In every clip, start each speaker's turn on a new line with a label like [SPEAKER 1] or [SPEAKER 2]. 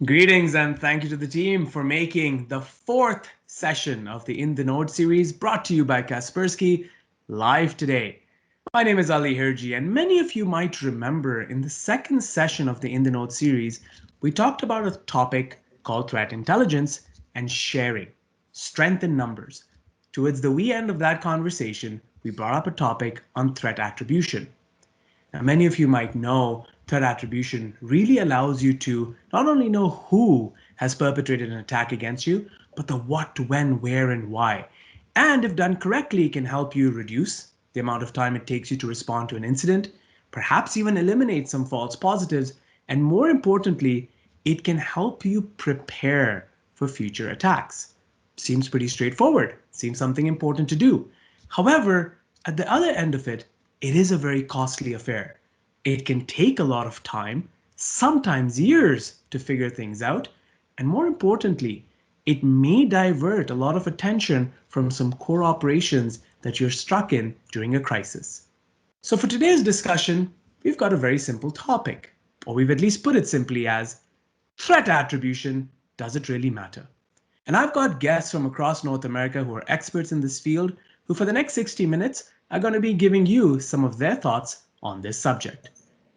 [SPEAKER 1] Greetings and thank you to the team for making the fourth session of the In the Node series brought to you by Kaspersky live today. My name is Ali Hirji, and many of you might remember in the second session of the In the Node series, we talked about a topic called threat intelligence and sharing, strength in numbers. Towards the end of that conversation, we brought up a topic on threat attribution. Now, many of you might know threat attribution really allows you to not only know who has perpetrated an attack against you, but the what, when, where, and why. And if done correctly, it can help you reduce the amount of time it takes you to respond to an incident, perhaps even eliminate some false positives, and more importantly, it can help you prepare for future attacks. Seems pretty straightforward, seems something important to do. However, at the other end of it, it is a very costly affair. It can take a lot of time, sometimes years, to figure things out. And more importantly, it may divert a lot of attention from some core operations that you're stuck in during a crisis. So for today's discussion, we've got a very simple topic, or we've at least put it simply as threat attribution, does it really matter? And I've got guests from across North America who are experts in this field, who for the next 60 minutes are going to be giving you some of their thoughts on this subject.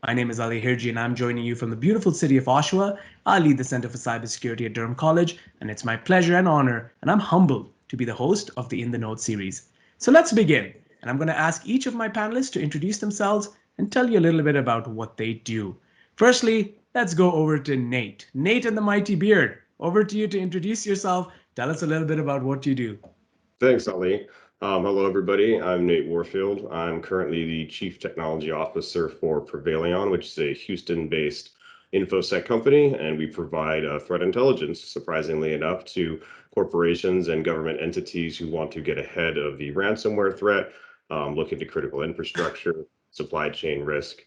[SPEAKER 1] My name is Ali Hirji, and I'm joining you from the beautiful city of Oshawa. I lead the Center for Cybersecurity at Durham College, and it's my pleasure and honor, and I'm humbled to be the host of the In the Node series. So let's begin, and I'm going to ask each of my panelists to introduce themselves and tell you a little bit about what they do. Firstly, let's go over to Nate. Nate and the Mighty Beard, over to you to introduce yourself. Tell us a little bit about what you do.
[SPEAKER 2] Thanks, Ali. Hello, everybody. I'm Nate Warfield. I'm currently the Chief Technology Officer for Prevailion, which is a Houston-based InfoSec company, and we provide threat intelligence, surprisingly enough, to corporations and government entities who want to get ahead of the ransomware threat, look into critical infrastructure, supply chain risk.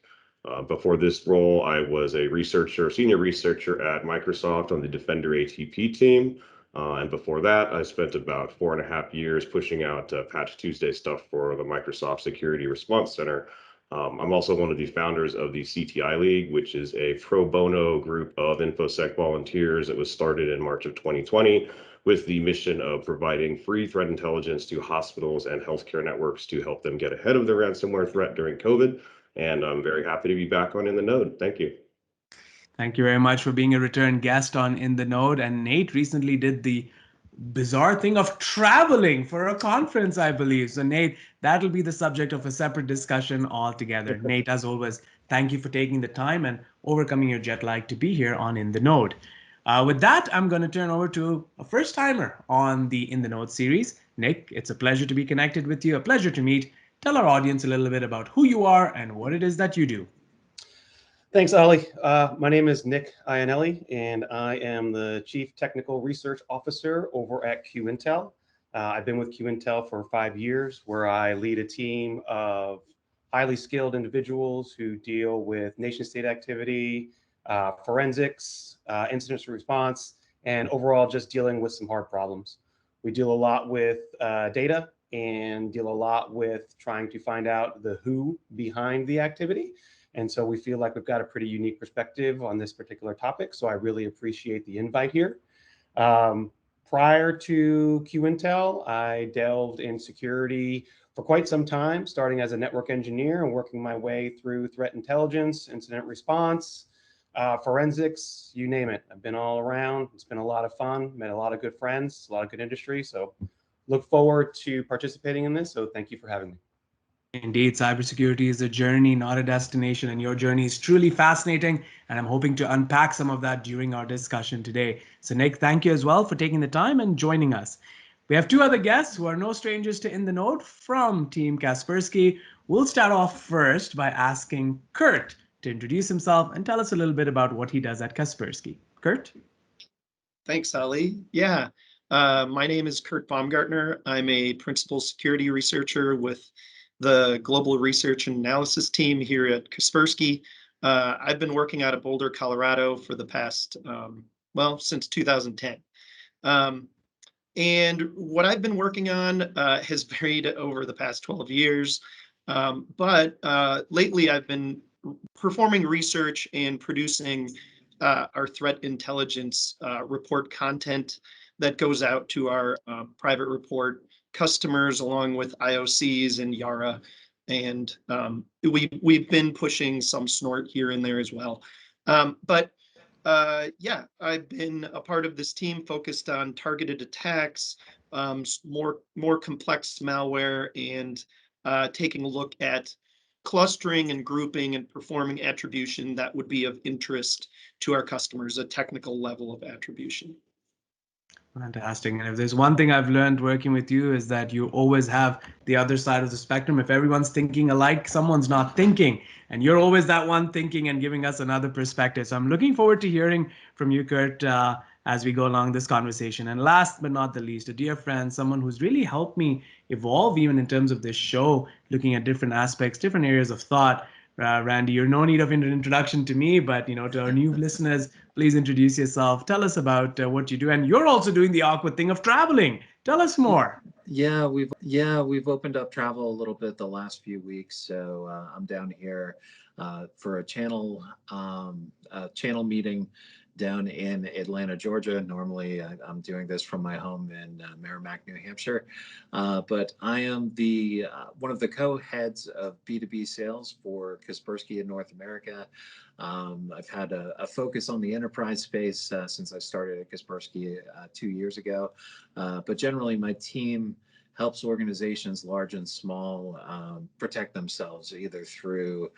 [SPEAKER 2] Before this role, I was a senior researcher at Microsoft on the Defender ATP team. And before that, I spent about 4.5 years pushing out Patch Tuesday stuff for the Microsoft Security Response Center. I'm also one of the founders of the CTI League, which is a pro bono group of InfoSec volunteers that was started in March of 2020 with the mission of providing free threat intelligence to hospitals and healthcare networks to help them get ahead of the ransomware threat during COVID. And I'm very happy to be back on In the Node. Thank you.
[SPEAKER 1] Thank you very much for being a return guest on In the Node. And Nate recently did the bizarre thing of traveling for a conference, I believe. So Nate, that'll be the subject of a separate discussion altogether. Nate, as always, thank you for taking the time and overcoming your jet lag to be here on In the Node. With that, I'm going to turn over to a first timer on the In the Node series. Nick, it's a pleasure to be connected with you, a pleasure to meet. Tell our audience a little bit about who you are and what it is that you do.
[SPEAKER 3] Thanks, Ali. My name is NICK Ianelli, and I am the Chief Technical Research Officer over at QINTEL. I've been with QINTEL for 5 years, where I lead a team of highly skilled individuals who deal with nation-state activity, forensics, incident response, and overall just dealing with some hard problems. We deal a lot with data and deal a lot with trying to find out the who behind the activity. And so we feel like we've got a pretty unique perspective on this particular topic. So I really appreciate the invite here. Prior to QINTEL, I delved in security for quite some time, starting as a network engineer and working my way through threat intelligence, incident response, forensics, you name it. I've been all around. It's been a lot of fun, met a lot of good friends, a lot of good industry. So look forward to participating in this. So thank you for having me.
[SPEAKER 1] Indeed, cybersecurity is a journey, not a destination, and your journey is truly fascinating, and I'm hoping to unpack some of that during our discussion today. So Nick, thank you as well for taking the time and joining us. We have 2 other guests who are no strangers to In the Node from Team Kaspersky. We'll start off first by asking Kurt to introduce himself and tell us a little bit about what he does at Kaspersky. Kurt?
[SPEAKER 4] Thanks, Ali. Yeah, my name is Kurt Baumgartner. I'm a principal security researcher with the Global Research and Analysis team here at Kaspersky. I've been working out of Boulder, Colorado for the past, since 2010. And what I've been working on has varied over the past 12 years. But lately I've been performing research and producing our threat intelligence report content that goes out to our private report customers, along with IOCs and Yara. And we've been pushing some snort here and there as well. Yeah, I've been a part of this team focused on targeted attacks, more complex malware, and taking a look at clustering and grouping and performing attribution that would be of interest to our customers, a technical level of attribution.
[SPEAKER 1] Fantastic. And if there's one thing I've learned working with you is that you always have the other side of the spectrum. If everyone's thinking alike, someone's not thinking. And you're always that one thinking and giving us another perspective. So I'm looking forward to hearing from you, Kurt, as we go along this conversation. And last but not the least, a dear friend, someone who's really helped me evolve even in terms of this show, looking at different aspects, different areas of thought. Randy, you're no need of an introduction to me, but to our new listeners, please introduce yourself. Tell us about what you do, and you're also doing the awkward thing of traveling. Tell us more.
[SPEAKER 5] Yeah, we've opened up travel a little bit the last few weeks, so I'm down here for a channel meeting down in Atlanta, Georgia. Normally, I'm doing this from my home in Merrimack, New Hampshire, but I am the one of the co-heads of B2B sales for Kaspersky in North America. I've had a focus on the enterprise space since I started at Kaspersky 2 years ago, but generally my team helps organizations large and small protect themselves either through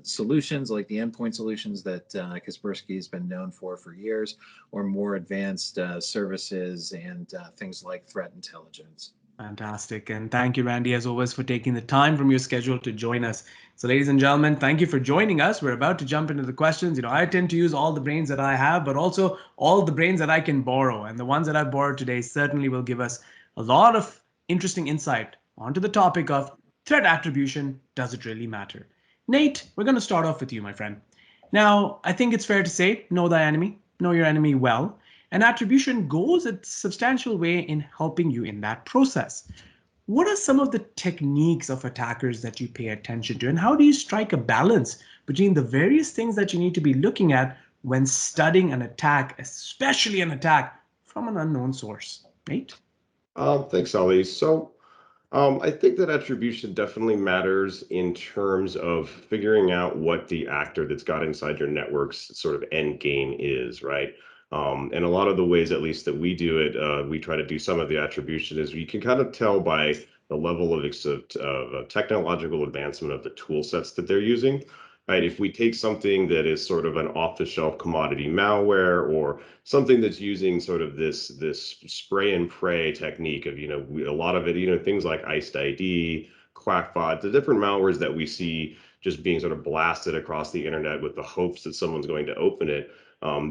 [SPEAKER 5] solutions like the endpoint solutions that Kaspersky has been known for years, or more advanced services and things like threat intelligence.
[SPEAKER 1] Fantastic. And thank you, Randy, as always, for taking the time from your schedule to join us. So ladies and gentlemen, thank you for joining us. We're about to jump into the questions. I tend to use all the brains that I have, but also all the brains that I can borrow. And the ones that I've borrowed today certainly will give us a lot of interesting insight onto the topic of threat attribution. Does it really matter? Nate, we're going to start off with you, my friend. Now, I think it's fair to say, know thy enemy, know your enemy well. And attribution goes a substantial way in helping you in that process. What are some of the techniques of attackers that you pay attention to? And how do you strike a balance between the various things that you need to be looking at when studying an attack, especially an attack from an unknown source? Nate?
[SPEAKER 2] Thanks, Ali. So I think that attribution definitely matters in terms of figuring out what the actor that's got inside your network's sort of end game is, right? And a lot of the ways, at least that we do it, we try to do some of the attribution is you can kind of tell by the level of technological advancement of the tool sets that they're using. Right, if we take something that is sort of an off-the-shelf commodity malware, or something that's using sort of this spray and pray technique of a lot of it, things like iced ID, quackbot, the different malwares that we see just being sort of blasted across the internet with the hopes that someone's going to open it.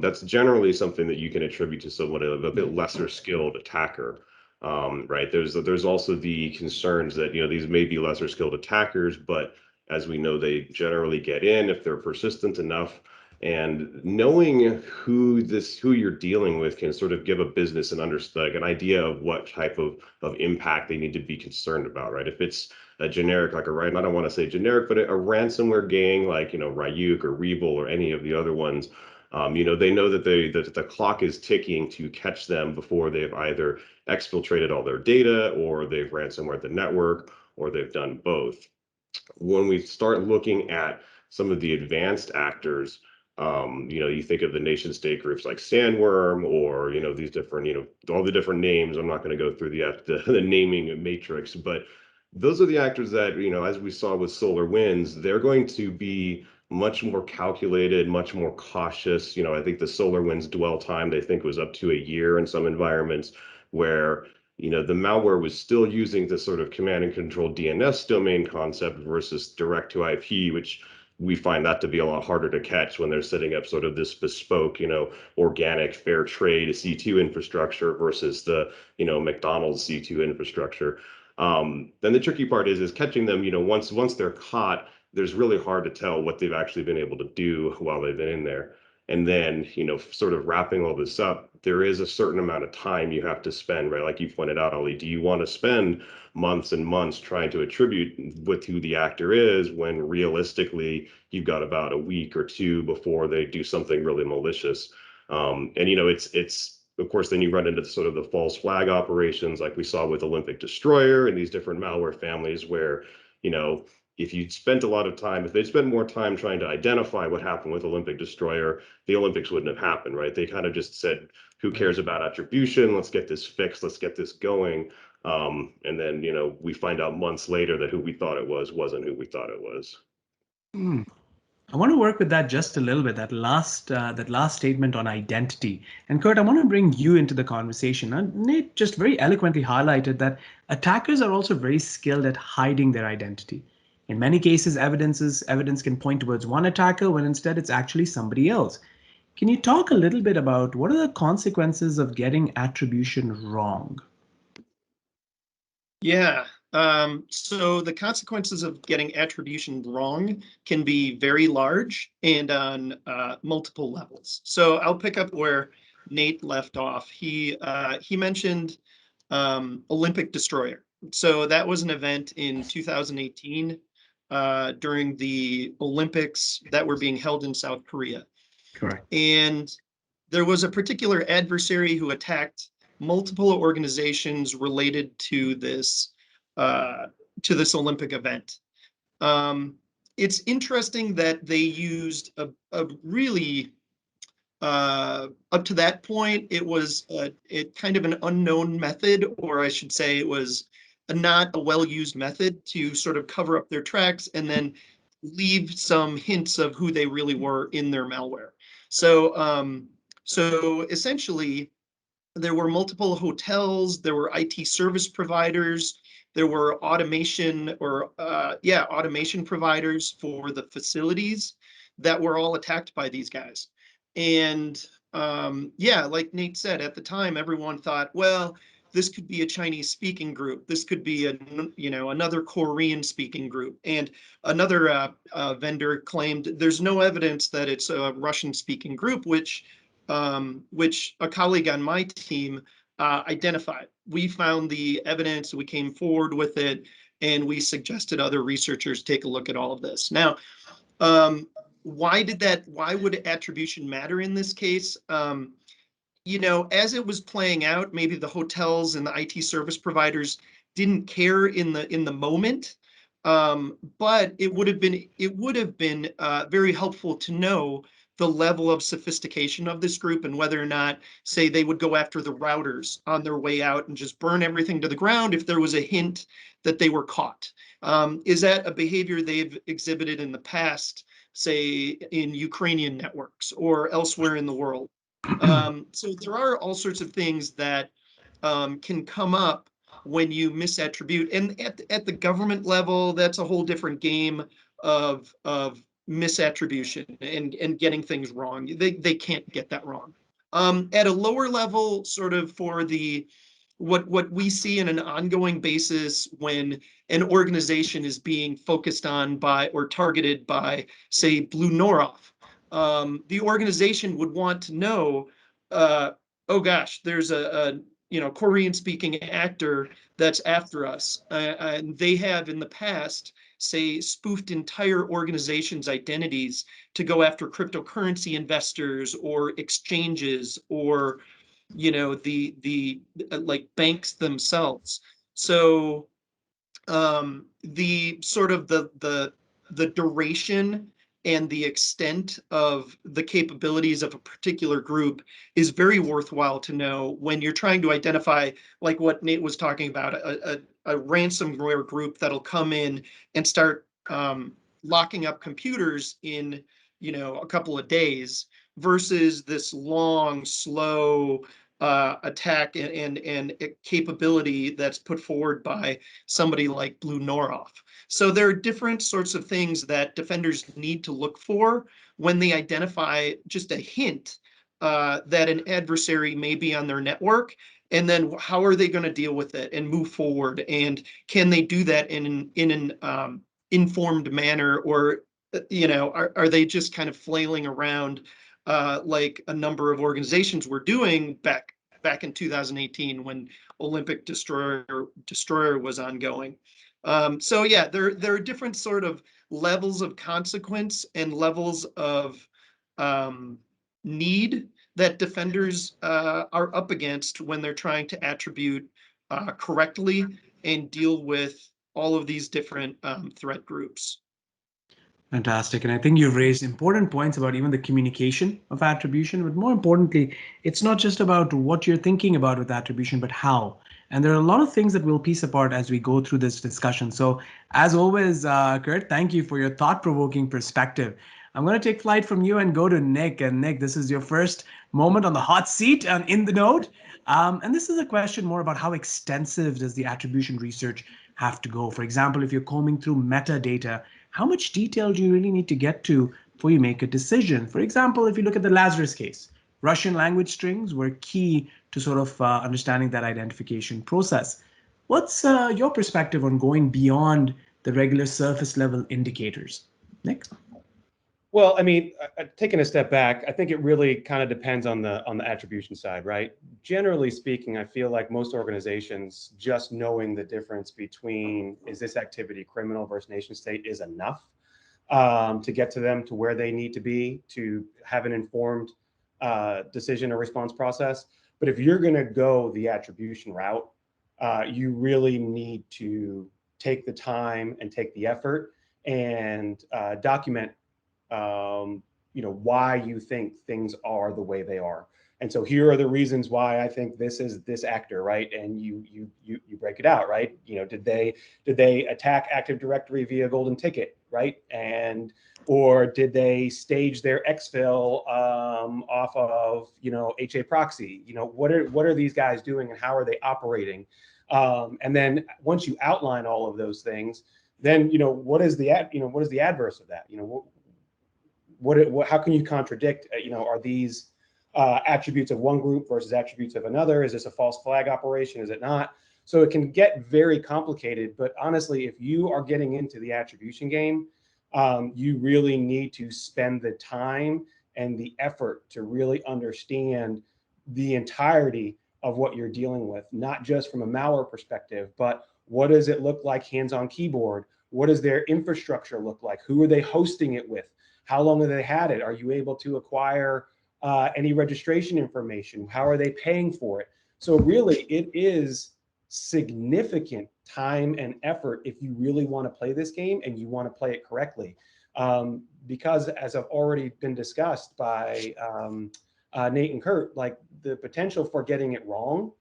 [SPEAKER 2] That's generally something that you can attribute to someone a bit lesser skilled attacker. Right, there's also the concerns that these may be lesser skilled attackers, but as we know, they generally get in if they're persistent enough. And knowing who you're dealing with can sort of give a business an idea of what type of impact they need to be concerned about, right? If it's a generic, I don't want to say generic, but a ransomware gang like Ryuk or Rebel or any of the other ones, they know that the clock is ticking to catch them before they've either exfiltrated all their data, or they've ransomware the network, or they've done both. When we start looking at some of the advanced actors, you think of the nation state groups like Sandworm, or these different, all the different names. I'm not going to go through the naming matrix, but those are the actors that, as we saw with SolarWinds, they're going to be much more calculated, much more cautious. I think the SolarWinds dwell time, they think, was up to a year in some environments, where the malware was still using the sort of command and control DNS domain concept versus direct to IP, which we find that to be a lot harder to catch when they're setting up sort of this bespoke, organic fair trade C2 infrastructure versus the, McDonald's C2 infrastructure. Then the tricky part is catching them, once they're caught, there's really hard to tell what they've actually been able to do while they've been in there. And then, sort of wrapping all this up, there is a certain amount of time you have to spend, right? Like you pointed out, Ali, do you want to spend months and months trying to attribute with who the actor is when realistically you've got about a week or two before they do something really malicious? And it's of course, then you run into sort of the false flag operations like we saw with Olympic Destroyer and these different malware families where, if you spent a lot of time, if they spend more time trying to identify what happened with Olympic Destroyer, the Olympics wouldn't have happened, right? They kind of just said, who cares about attribution? Let's get this fixed. Let's get this going. And then, we find out months later that who we thought it was wasn't who we thought it was.
[SPEAKER 1] I want to work with that just a little bit, that last statement on identity. And Kurt, I want to bring you into the conversation. Nate just very eloquently highlighted that attackers are also very skilled at hiding their identity. In many cases, evidence can point towards one attacker when instead it's actually somebody else. Can you talk a little bit about what are the consequences of getting attribution wrong?
[SPEAKER 4] Yeah. So the consequences of getting attribution wrong can be very large and on multiple levels. So I'll pick up where Nate left off. He mentioned Olympic Destroyer. So that was an event in 2018 during the Olympics that were being held in South Korea.
[SPEAKER 1] Correct.
[SPEAKER 4] And there was a particular adversary who attacked multiple organizations related to this Olympic event. It's interesting that they used a really up to that point, it was kind of an unknown method, or I should say it was not a well-used method to sort of cover up their tracks and then leave some hints of who they really were in their malware. So essentially, there were multiple hotels, there were IT service providers, there were automation providers for the facilities that were all attacked by these guys. And like Nate said, at the time, everyone thought, well, this could be a Chinese speaking group. This could be another Korean speaking group. And another vendor claimed there's no evidence that it's a Russian speaking group, which a colleague on my team identified. We found the evidence, we came forward with it, and we suggested other researchers take a look at all of this. Now, why would attribution matter in this case? As it was playing out, maybe the hotels and the IT service providers didn't care in the moment, but it would have been very helpful to know the level of sophistication of this group and whether or not, say, they would go after the routers on their way out and just burn everything to the ground if there was a hint that they were caught. Is that a behavior they've exhibited in the past, say, in Ukrainian networks or elsewhere in the world? So there are all sorts of things that can come up when you misattribute. And at the government level, that's a whole different game of misattribution and getting things wrong. They can't get that wrong. At a lower level, sort of for what we see in an ongoing basis when an organization is being focused on by or targeted by, say, Blue Noroff, the organization would want to know, oh gosh, there's a Korean-speaking actor that's after us. And they have in the past, say, spoofed entire organizations' identities to go after cryptocurrency investors or exchanges or the like banks themselves. So the sort of the duration and the extent of the capabilities of a particular group is very worthwhile to know when you're trying to identify, like what Nate was talking about, a ransomware group that'll come in and start locking up computers in a couple of days versus this long, slow attack and capability that's put forward by somebody like Blue Noroff. So there are different sorts of things that defenders need to look for when they identify just a hint that an adversary may be on their network, and then how are they going to deal with it and move forward, and can they do that in an informed manner, or are they just kind of flailing around like a number of organizations were doing back in 2018 when Olympic Destroyer was ongoing. So yeah, there are different sort of levels of consequence and levels of need that defenders are up against when they're trying to attribute correctly and deal with all of these different threat groups.
[SPEAKER 1] Fantastic. And I think you've raised important points about even the communication of attribution, but more importantly, it's not just about what you're thinking about with attribution, but how. And there are a lot of things that we'll piece apart as we go through this discussion. So as always, Kurt, thank you for your thought-provoking perspective. I'm going to take flight from you and go to Nick. And Nick, this is your first moment on the hot seat and in the Knode. And this is a question more about how extensive does the attribution research have to go? For example, if you're combing through metadata, how much detail do you really need to get to before you make a decision? For example, if you look at the Lazarus case, Russian language strings were key to sort of understanding that identification process. What's your perspective on going beyond the regular surface level indicators? Nick?
[SPEAKER 3] Well, I mean, taking a step back, I think it really kind of depends on the attribution side, right? Generally speaking, I feel like most organizations just knowing the difference between is this activity criminal versus nation state is enough to get to them to where they need to be to have an informed decision or response process. But if you're going to go the attribution route, you really need to take the time and take the effort and document why you think things are the way they are. And so here are the reasons why I think this is this actor, right? And you break it out, right? Did they attack Active Directory via golden ticket, right? Or did they stage their exfil off of HA proxy? What are these guys doing and how are they operating? And then once you outline all of those things, then what is the adverse of that? How can you contradict? Are these attributes of one group versus attributes of another? Is this a false flag operation? Is it not? So it can get very complicated. But honestly, if you are getting into the attribution game, you really need to spend the time and the effort to really understand the entirety of what you're dealing with, not just from a malware perspective, but what does it look like hands-on keyboard? What does their infrastructure look like? Who are they hosting it with? How long have they had it? Are you able to acquire any registration information? How are they paying for it? So really, it is significant time and effort if you really want to play this game and you want to play it correctly. Because as I've already been discussed by Nate and Kurt, like the potential for getting it wrong,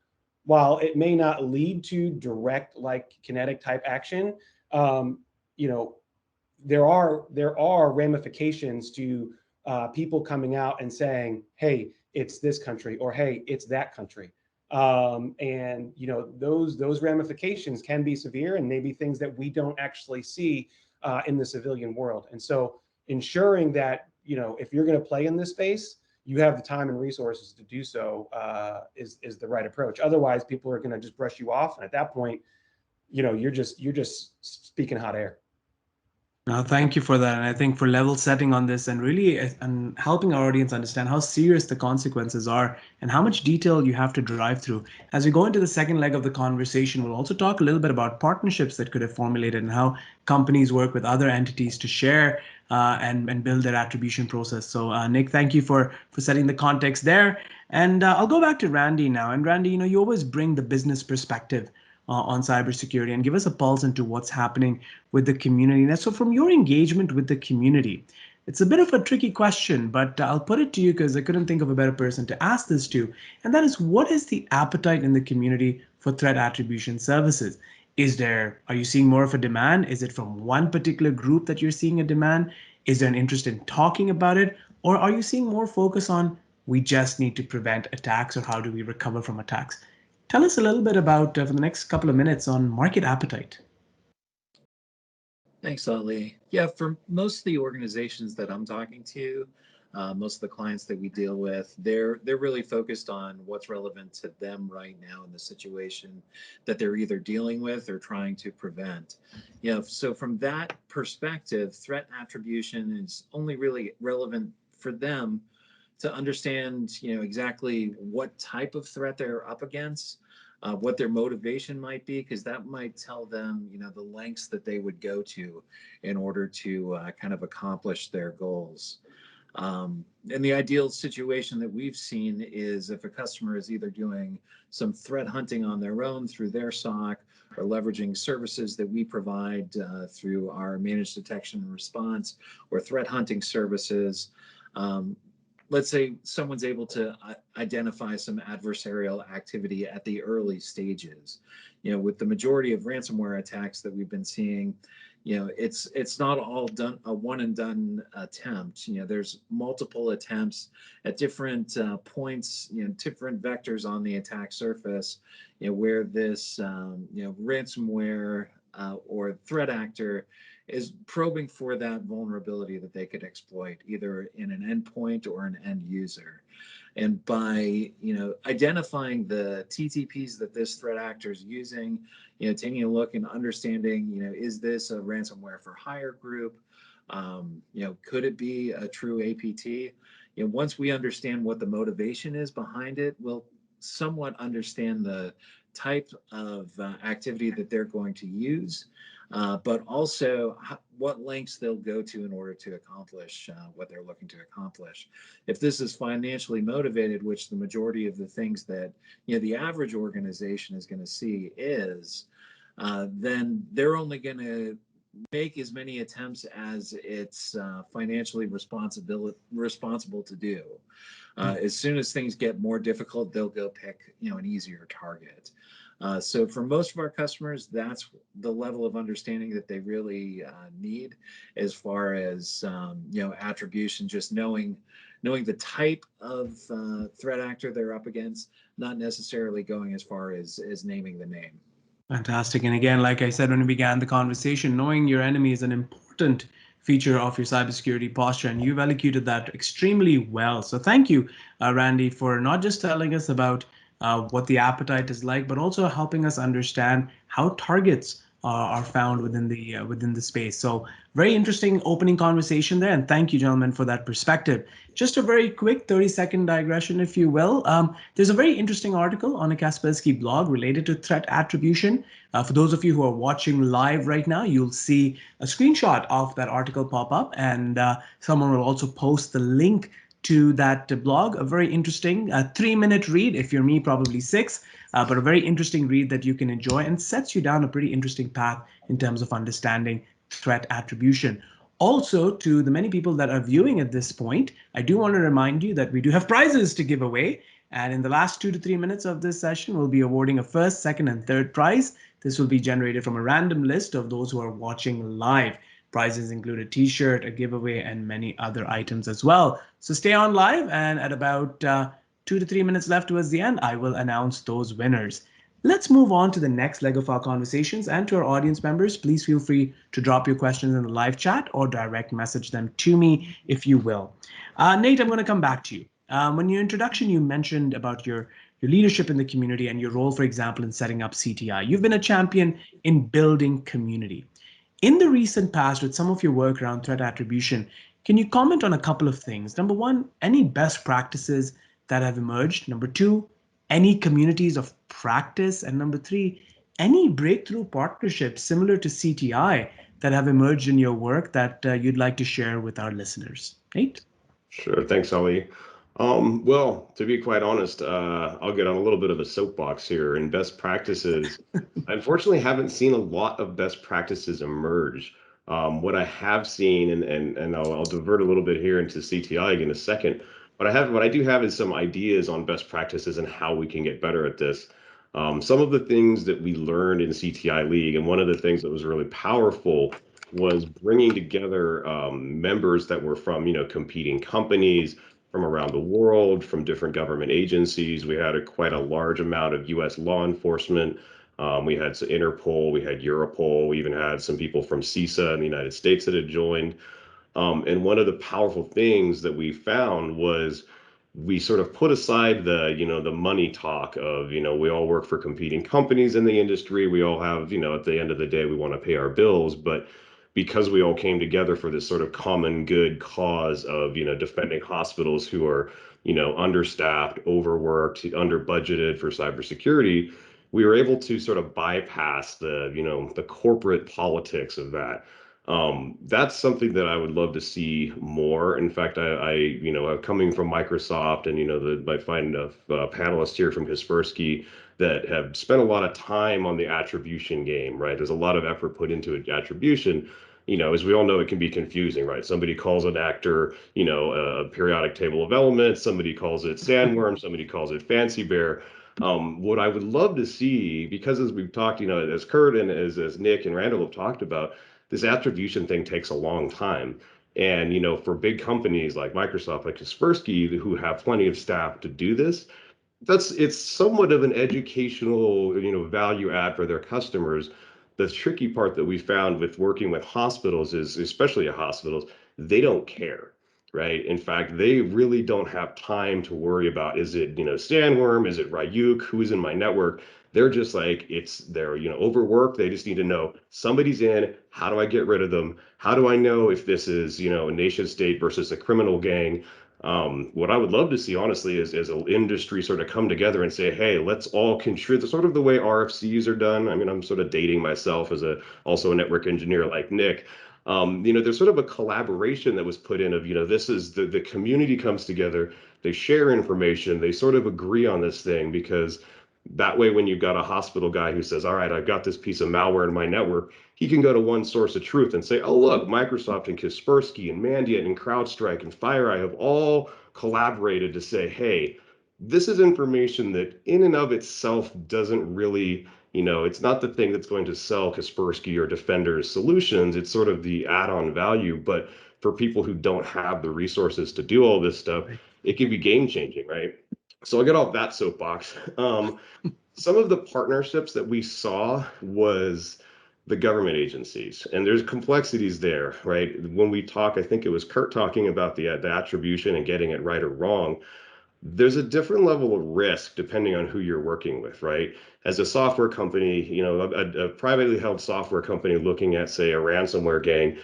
[SPEAKER 3] while it may not lead to direct like kinetic type action, there are ramifications to people coming out and saying, hey, it's this country, or hey, it's that country. And those ramifications can be severe and maybe things that we don't actually see in the civilian world. And so ensuring that if you're going to play in this space, you have the time and resources to do so is the right approach. Otherwise, people are going to just brush you off, and at that point, you're just speaking hot air.
[SPEAKER 1] No, thank you for that. And I think for level setting on this and really and helping our audience understand how serious the consequences are and how much detail you have to drive through. As we go into the second leg of the conversation, we'll also talk a little bit about partnerships that could have formulated and how companies work with other entities to share and build their attribution process. So Nick, thank you for setting the context there. And I'll go back to Randy now. And Randy, you always bring the business perspective on cybersecurity and give us a pulse into what's happening with the community. And so from your engagement with the community, it's a bit of a tricky question, but I'll put it to you because I couldn't think of a better person to ask this to. And that is, what is the appetite in the community for threat attribution services? Are you seeing more of a demand? Is it from one particular group that you're seeing a demand? Is there an interest in talking about it? Or are you seeing more focus on, we just need to prevent attacks, or how do we recover from attacks? Tell us a little bit about, for the next couple of minutes, on market appetite.
[SPEAKER 5] Thanks, Ali. Yeah, for most of the organizations that I'm talking to, most of the clients that we deal with, they're really focused on what's relevant to them right now in the situation that they're either dealing with or trying to prevent. So from that perspective, threat attribution is only really relevant for them to understand, exactly what type of threat they're up against, what their motivation might be, because that might tell them, the lengths that they would go to in order to kind of accomplish their goals. And the ideal situation that we've seen is if a customer is either doing some threat hunting on their own through their SOC or leveraging services that we provide through our managed detection and response or threat hunting services. Let's say someone's able to identify some adversarial activity at the early stages. With the majority of ransomware attacks that we've been seeing, it's not all done a one and done attempt. There's multiple attempts at different points, different vectors on the attack surface, where this, ransomware or threat actor is probing for that vulnerability that they could exploit, either in an endpoint or an end user. And by identifying the TTPs that this threat actor is using, taking a look and understanding, is this a ransomware for hire group? Could it be a true APT? Once we understand what the motivation is behind it, we'll somewhat understand the type of activity that they're going to use, but also what lengths they'll go to in order to accomplish what they're looking to accomplish. If this is financially motivated, which the majority of the things that the average organization is going to see is, then they're only going to make as many attempts as it's financially responsible to do. As soon as things get more difficult, they'll go pick an easier target. So for most of our customers, that's the level of understanding that they really need, as far as attribution, just knowing the type of threat actor they're up against, not necessarily going as far as naming the name.
[SPEAKER 1] Fantastic. And again, like I said when we began the conversation, knowing your enemy is an important feature of your cybersecurity posture, and you've elocuted that extremely well. So thank you, Randy, for not just telling us about what the appetite is like, but also helping us understand how targets are found within the space. So very interesting opening conversation there, and thank you, gentlemen, for that perspective. Just a very quick 30-second digression, if you will. There's a very interesting article on a Kaspersky blog related to threat attribution. For those of you who are watching live right now, you'll see a screenshot of that article pop up, and someone will also post the link to that blog. A very interesting 3-minute read. If you're me, probably 6, but a very interesting read that you can enjoy and sets you down a pretty interesting path in terms of understanding threat attribution. Also, to the many people that are viewing at this point, I do want to remind you that we do have prizes to give away. And in the last 2 to 3 minutes of this session, we'll be awarding a first, second, and third prize. This will be generated from a random list of those who are watching live. Prizes include a t-shirt, a giveaway, and many other items as well. So stay on live, and at about 2 to 3 minutes left towards the end, I will announce those winners. Let's move on to the next leg of our conversations, and to our audience members, please feel free to drop your questions in the live chat or direct message them to me if you will. Nate, I'm going to come back to you. In your introduction, you mentioned about your leadership in the community and your role, for example, in setting up CTI. You've been a champion in building community. In the recent past, with some of your work around threat attribution, can you comment on a couple of things? Number one, any best practices that have emerged? Number two, any communities of practice? And number three, any breakthrough partnerships similar to CTI that have emerged in your work that you'd like to share with our listeners? Nate?
[SPEAKER 2] Sure. Thanks, Ali. Well, to be quite honest, I'll get on a little bit of a soapbox here. In best practices, I unfortunately haven't seen a lot of best practices emerge. What I have seen, and I'll divert a little bit here into CTI in a second, but what I do have is some ideas on best practices and how we can get better at this. Some of the things that we learned in CTI League, and one of the things that was really powerful was bringing together members that were from competing companies from around the world, from different government agencies. We had quite a large amount of U.S. law enforcement. We had Interpol, we had Europol, we even had some people from CISA in the United States that had joined. And one of the powerful things that we found was we sort of put aside the money talk of, we all work for competing companies in the industry. We all have, at the end of the day, we want to pay our bills. But because we all came together for this sort of common good cause of, defending hospitals who are understaffed, overworked, under budgeted for cybersecurity, we were able to sort of bypass the corporate politics of that. That's something that I would love to see more. In fact, coming from Microsoft and, I find panelists here from Kaspersky that have spent a lot of time on the attribution game, right? There's a lot of effort put into attribution. As we all know, it can be confusing, right? Somebody calls an actor, a periodic table of elements. Somebody calls it sandworm. Somebody calls it fancy bear. What I would love to see, because as we've talked, as Kurt and as Nick and Randall have talked about, this attribution thing takes a long time. And, for big companies like Microsoft, like Kaspersky, who have plenty of staff to do this, it's somewhat of an educational, value add for their customers. The tricky part that we found with working with hospitals is, especially at hospitals, they don't care, right? In fact, they really don't have time to worry about, is it, sandworm, is it Ryuk, who's in my network? They're just like, they're, overworked. They just need to know somebody's in, how do I get rid of them? How do I know if this is, a nation state versus a criminal gang? What I would love to see, honestly, is an industry sort of come together and say, hey, let's all contribute, sort of the way RFCs are done. I mean, I'm sort of dating myself as also a network engineer like Nick. There's sort of a collaboration that was put in of, this is the community comes together, they share information, they sort of agree on this thing, because that way, when you've got a hospital guy who says, all right, I've got this piece of malware in my network, he can go to one source of truth and say, oh, look, Microsoft and Kaspersky and Mandiant and CrowdStrike and FireEye have all collaborated to say, hey, this is information that in and of itself doesn't really, it's not the thing that's going to sell Kaspersky or Defender's solutions. It's sort of the add-on value. But for people who don't have the resources to do all this stuff, it can be game changing, right? So I'll get off that soapbox. Some of the partnerships that we saw was the government agencies, and there's complexities there, right? When we talk, I think it was Kurt talking about the attribution and getting it right or wrong. There's a different level of risk depending on who you're working with, right? As a software company, a privately held software company looking at, say, a ransomware gang,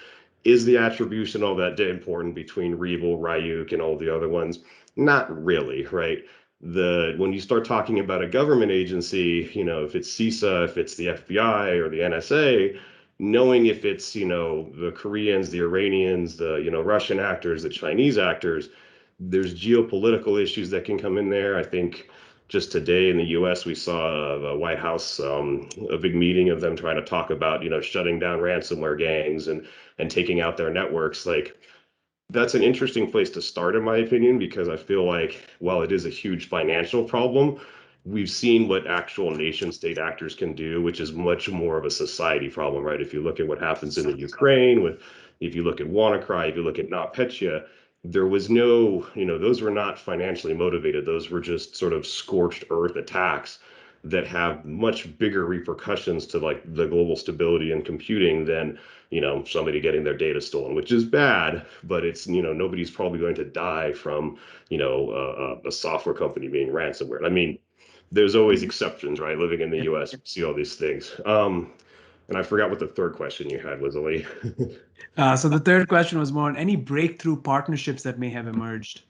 [SPEAKER 2] is the attribution all that important between Revel, Ryuk, and all the other ones? Not really, right? When you start talking about a government agency, if it's CISA, if it's the FBI or the NSA, knowing if it's, the Koreans, the Iranians, the, Russian actors, the Chinese actors, there's geopolitical issues that can come in there. I think just today in the US, we saw the White House, a big meeting of them trying to talk about, shutting down ransomware gangs and taking out their networks. Like, that's an interesting place to start, in my opinion, because I feel like, while it is a huge financial problem, we've seen what actual nation state actors can do, which is much more of a society problem, right? If you look at what happens in the Ukraine, if you look at WannaCry, if you look at NotPetya, there was no, those were not financially motivated. Those were just sort of scorched earth attacks that have much bigger repercussions to like the global stability and computing than, somebody getting their data stolen, which is bad, but it's, nobody's probably going to die from, a software company being ransomware. I mean, there's always exceptions, right? Living in the US, we see all these things. And I forgot what the third question you had was, Ali.
[SPEAKER 1] So the third question was more on any breakthrough partnerships that may have emerged.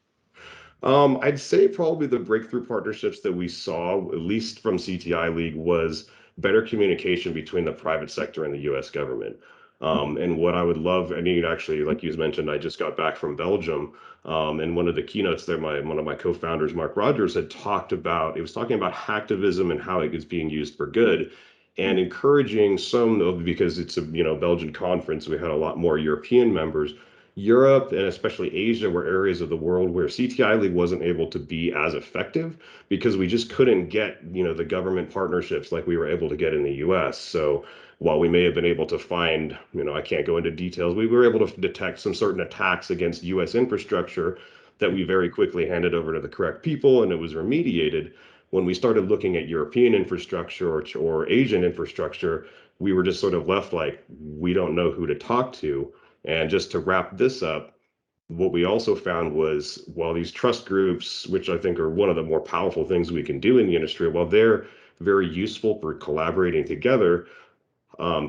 [SPEAKER 2] I'd say probably the breakthrough partnerships that we saw, at least from CTI League, was better communication between the private sector and the US government. And what I would love, actually, like you mentioned, I just got back from Belgium, and one of the keynotes there, one of my co-founders, Mark Rogers, he was talking about hacktivism and how it is being used for good, and encouraging because it's a Belgian conference, we had a lot more European members. Europe and especially Asia were areas of the world where CTI League wasn't able to be as effective because we just couldn't get, the government partnerships like we were able to get in the US. So while we may have been able to find, I can't go into details, we were able to detect some certain attacks against US infrastructure that we very quickly handed over to the correct people, and it was remediated. When we started looking at European infrastructure or Asian infrastructure, we were just sort of left like, we don't know who to talk to. And just to wrap this up, what we also found was, while these trust groups, which I think are one of the more powerful things we can do in the industry, while they're very useful for collaborating together,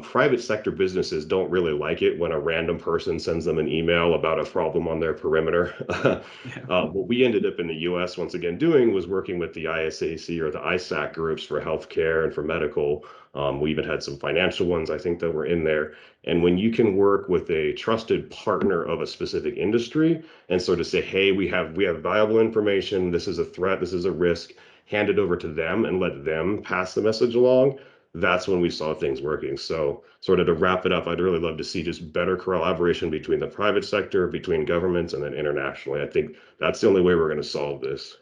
[SPEAKER 2] Private sector businesses don't really like it when a random person sends them an email about a problem on their perimeter. What we ended up in the US once again doing was working with the ISAC or the ISAC groups for healthcare and for medical. We even had some financial ones, I think, that were in there. And when you can work with a trusted partner of a specific industry and sort of say, hey, we have valuable information, this is a threat, this is a risk, hand it over to them and let them pass the message along, that's when we saw things working. So sort of to wrap it up, I'd really love to see just better collaboration between the private sector, between governments, and then internationally. I think that's the only way we're going to solve this.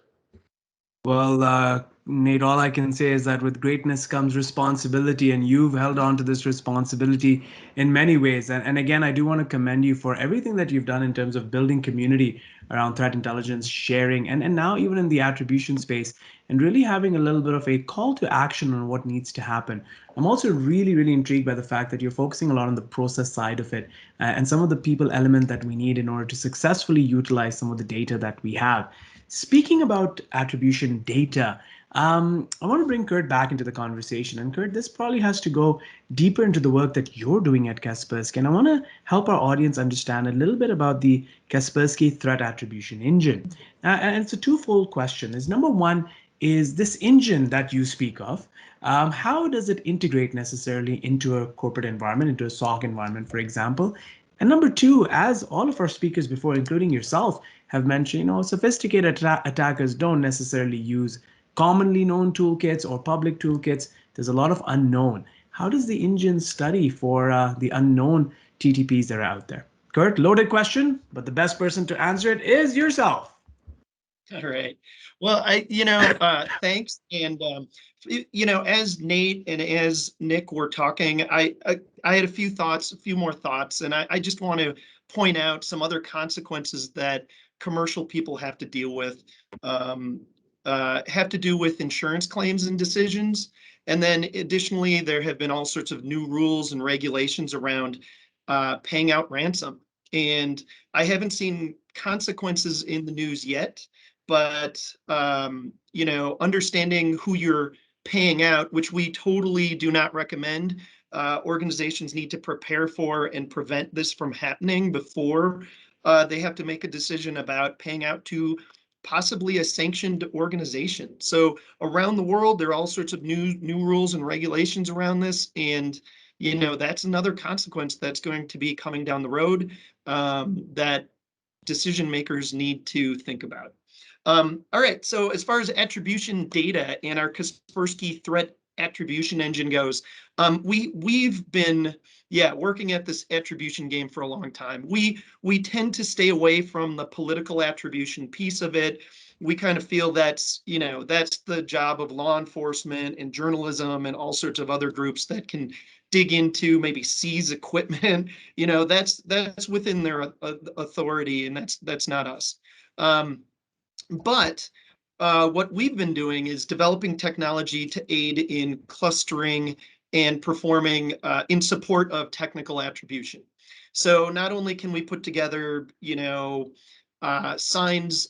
[SPEAKER 1] Well, Nate, all I can say is that with greatness comes responsibility, and you've held on to this responsibility in many ways. And again, I do want to commend you for everything that you've done in terms of building community around threat intelligence, sharing, and now even in the attribution space, and really having a little bit of a call to action on what needs to happen. I'm also really, really intrigued by the fact that you're focusing a lot on the process side of it and some of the people element that we need in order to successfully utilize some of the data that we have. Speaking about attribution data, I want to bring Kurt back into the conversation. And Kurt, this probably has to go deeper into the work that you're doing at Kaspersky. And I want to help our audience understand a little bit about the Kaspersky threat attribution engine. And it's a twofold question. Is number one, is this engine that you speak of, how does it integrate necessarily into a corporate environment, into a SOC environment, for example? And number two, as all of our speakers before, including yourself, have mentioned, sophisticated attackers don't necessarily use commonly known toolkits or public toolkits. There's a lot of unknown. How does the engine study for the unknown TTPs that are out there? Kurt, loaded question, but the best person to answer it is yourself.
[SPEAKER 4] All right. Well, thanks. And, as Nate and as Nick were talking, I had a few more thoughts, and I just want to point out some other consequences that commercial people have to deal with, have to do with insurance claims and decisions. And then additionally, there have been all sorts of new rules and regulations around paying out ransom. And I haven't seen consequences in the news yet, but understanding who you're paying out, which we totally do not recommend. Organizations need to prepare for and prevent this from happening before they have to make a decision about paying out to possibly a sanctioned organization. So around the world, there are all sorts of new rules and regulations around this. And, that's another consequence that's going to be coming down the road that decision makers need to think about. All right, so as far as attribution data and our Kaspersky threat attribution engine goes, we've been working at this attribution game for a long time. We tend to stay away from the political attribution piece of it. We kind of feel that's the job of law enforcement and journalism and all sorts of other groups that can dig into, maybe seize equipment. That's within their authority, and that's not us. But what we've been doing is developing technology to aid in clustering and performing in support of technical attribution. So not only can we put together, signs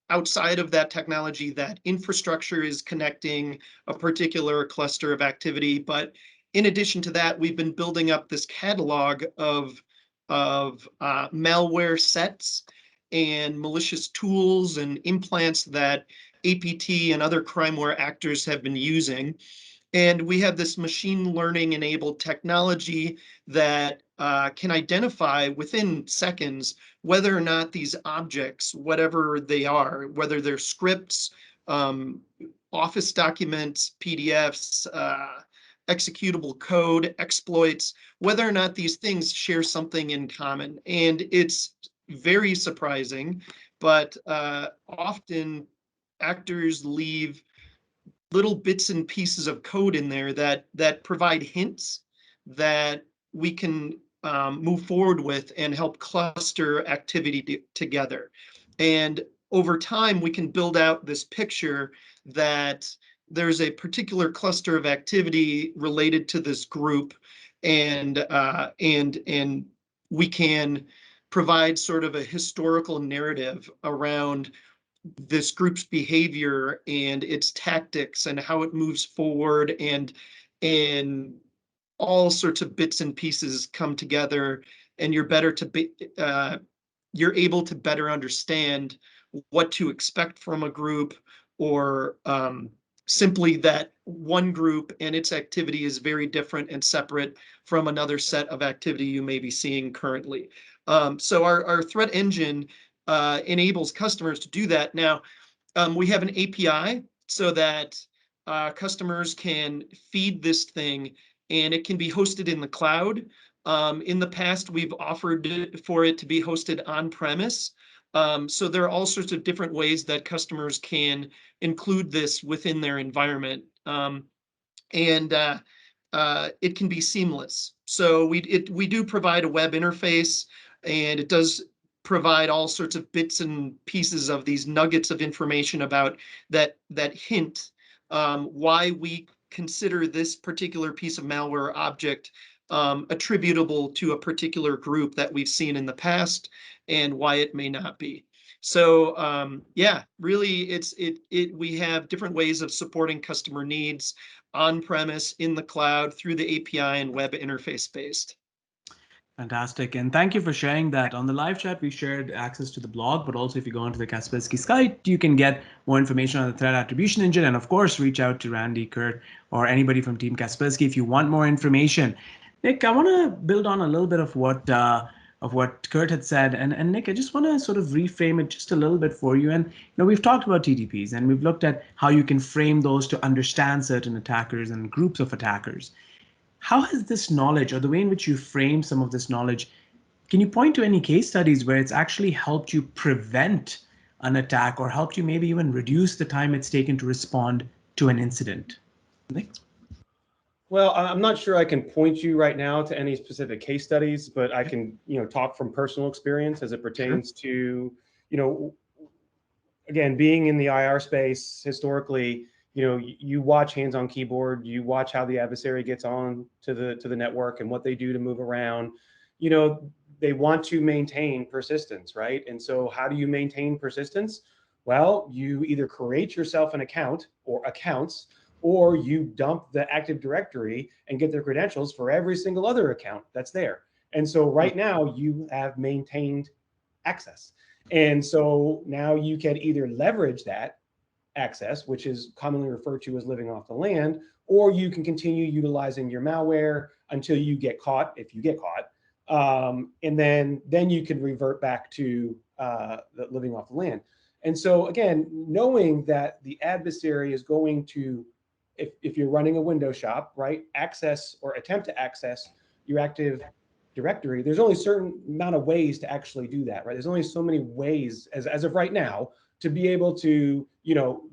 [SPEAKER 4] outside of that technology that infrastructure is connecting a particular cluster of activity, but in addition to that, we've been building up this catalog of malware sets and malicious tools and implants that APT and other crimeware actors have been using. And we have this machine learning enabled technology that can identify within seconds whether or not these objects, whatever they are, whether they're scripts, Office documents, PDFs, executable code, exploits, whether or not these things share something in common. And it's very surprising, but often actors leave little bits and pieces of code in there that provide hints that we can move forward with and help cluster activity together. And over time, we can build out this picture that there's a particular cluster of activity related to this group, and we can provide sort of a historical narrative around this group's behavior and its tactics and how it moves forward and all sorts of bits and pieces come together, and you're able to better understand what to expect from a group, or simply that one group and its activity is very different and separate from another set of activity you may be seeing currently. So our threat engine enables customers to do that. Now, we have an API so that customers can feed this thing, and it can be hosted in the cloud. In the past, we've offered for it to be hosted on premise. So there are all sorts of different ways that customers can include this within their environment. And it can be seamless. So we do provide a web interface, and it does provide all sorts of bits and pieces of these nuggets of information about that hint why we consider this particular piece of malware object attributable to a particular group that we've seen in the past, and why it may not be. So yeah, really, we have different ways of supporting customer needs on premise, in the cloud, through the API and web interface based.
[SPEAKER 1] Fantastic. And thank you for sharing that. On the live chat, we shared access to the blog, but also if you go onto the Kaspersky site, you can get more information on the threat attribution engine. And of course, reach out to Randy, Kurt, or anybody from Team Kaspersky if you want more information. Nick, I want to build on a little bit of what Kurt had said. And Nick, I just want to sort of reframe it just a little bit for you. And we've talked about TTPs, and we've looked at how you can frame those to understand certain attackers and groups of attackers. How has this knowledge, or the way in which you frame some of this knowledge, can you point to any case studies where it's actually helped you prevent an attack, or helped you maybe even reduce the time it's taken to respond to an incident? Nick?
[SPEAKER 3] Well, I'm not sure I can point you right now to any specific case studies, but I can, talk from personal experience as it pertains to, again, being in the IR space historically. You watch hands on keyboard, you watch how the adversary gets on to the network and what they do to move around. They want to maintain persistence, right? And so how do you maintain persistence? Well, you either create yourself an account or accounts, or you dump the Active Directory and get their credentials for every single other account that's there. And so right now you have maintained access. And so now you can either leverage that access, which is commonly referred to as living off the land, or you can continue utilizing your malware until you get caught, if you get caught. And then you can revert back to the living off the land. And so again, knowing that the adversary is going to, if you're running a Windows shop, right, access or attempt to access your Active Directory, there's only a certain amount of ways to actually do that, right? There's only so many ways as of right now to be able to,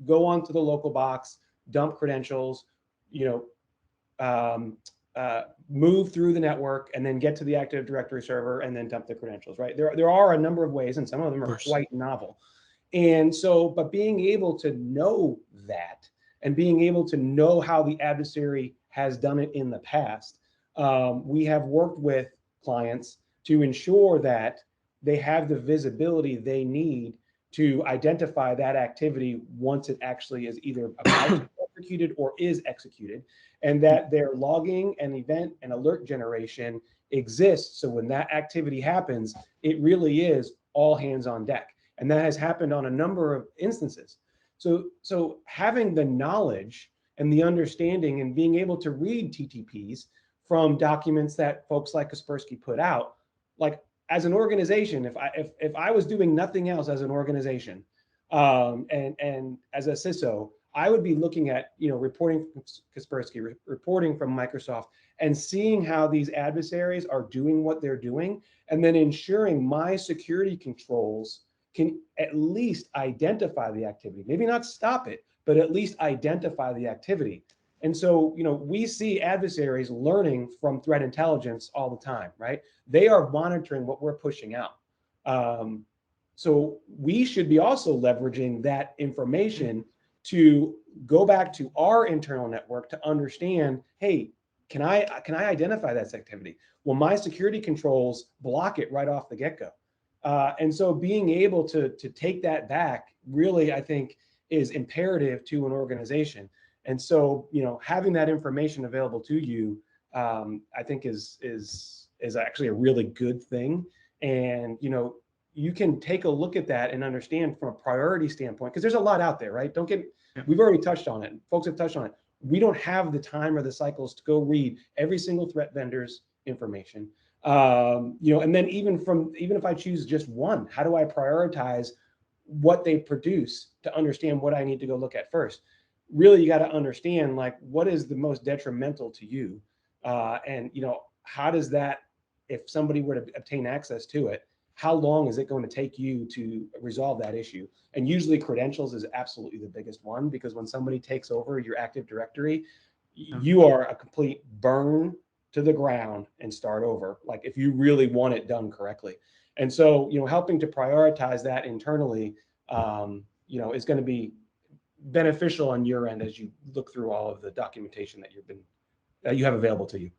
[SPEAKER 3] go onto the local box, dump credentials, move through the network, and then get to the Active Directory server and then dump the credentials, right? There are a number of ways, and some of them are quite novel. And so, but being able to know that, and being able to know how the adversary has done it in the past, we have worked with clients to ensure that they have the visibility they need to identify that activity once it actually is either about to be executed or is executed, and that their logging and event and alert generation exists. So when that activity happens, it really is all hands on deck. And that has happened on a number of instances. So having the knowledge and the understanding and being able to read TTPs from documents that folks like Kaspersky put out, like as an organization, if I was doing nothing else as an organization, and as a CISO, I would be looking at, reporting from Kaspersky, reporting from Microsoft, and seeing how these adversaries are doing what they're doing, and then ensuring my security controls can at least identify the activity, maybe not stop it, but at least identify the activity. And so, we see adversaries learning from threat intelligence all the time, right? They are monitoring what we're pushing out. So we should be also leveraging that information to go back to our internal network to understand, hey, can I identify that activity? Well, my security controls block it right off the get-go. And so being able to take that back really, I think, is imperative to an organization. And so, having that information available to you I think is actually a really good thing. And, you can take a look at that and understand from a priority standpoint, because there's a lot out there, right? We've already touched on it. Folks have touched on it. We don't have the time or the cycles to go read every single threat vendor's information. And then even if I choose just one, how do I prioritize what they produce to understand what I need to go look at first? Really, you got to understand, like, what is the most detrimental to you? And how does that, if somebody were to obtain access to it, how long is it going to take you to resolve that issue? And usually credentials is absolutely the biggest one, because when somebody takes over your Active Directory, you are a complete burn to the ground and start over, like if you really want it done correctly. And so, helping to prioritize that internally, is going to be beneficial on your end as you look through all of the documentation that you have available to you.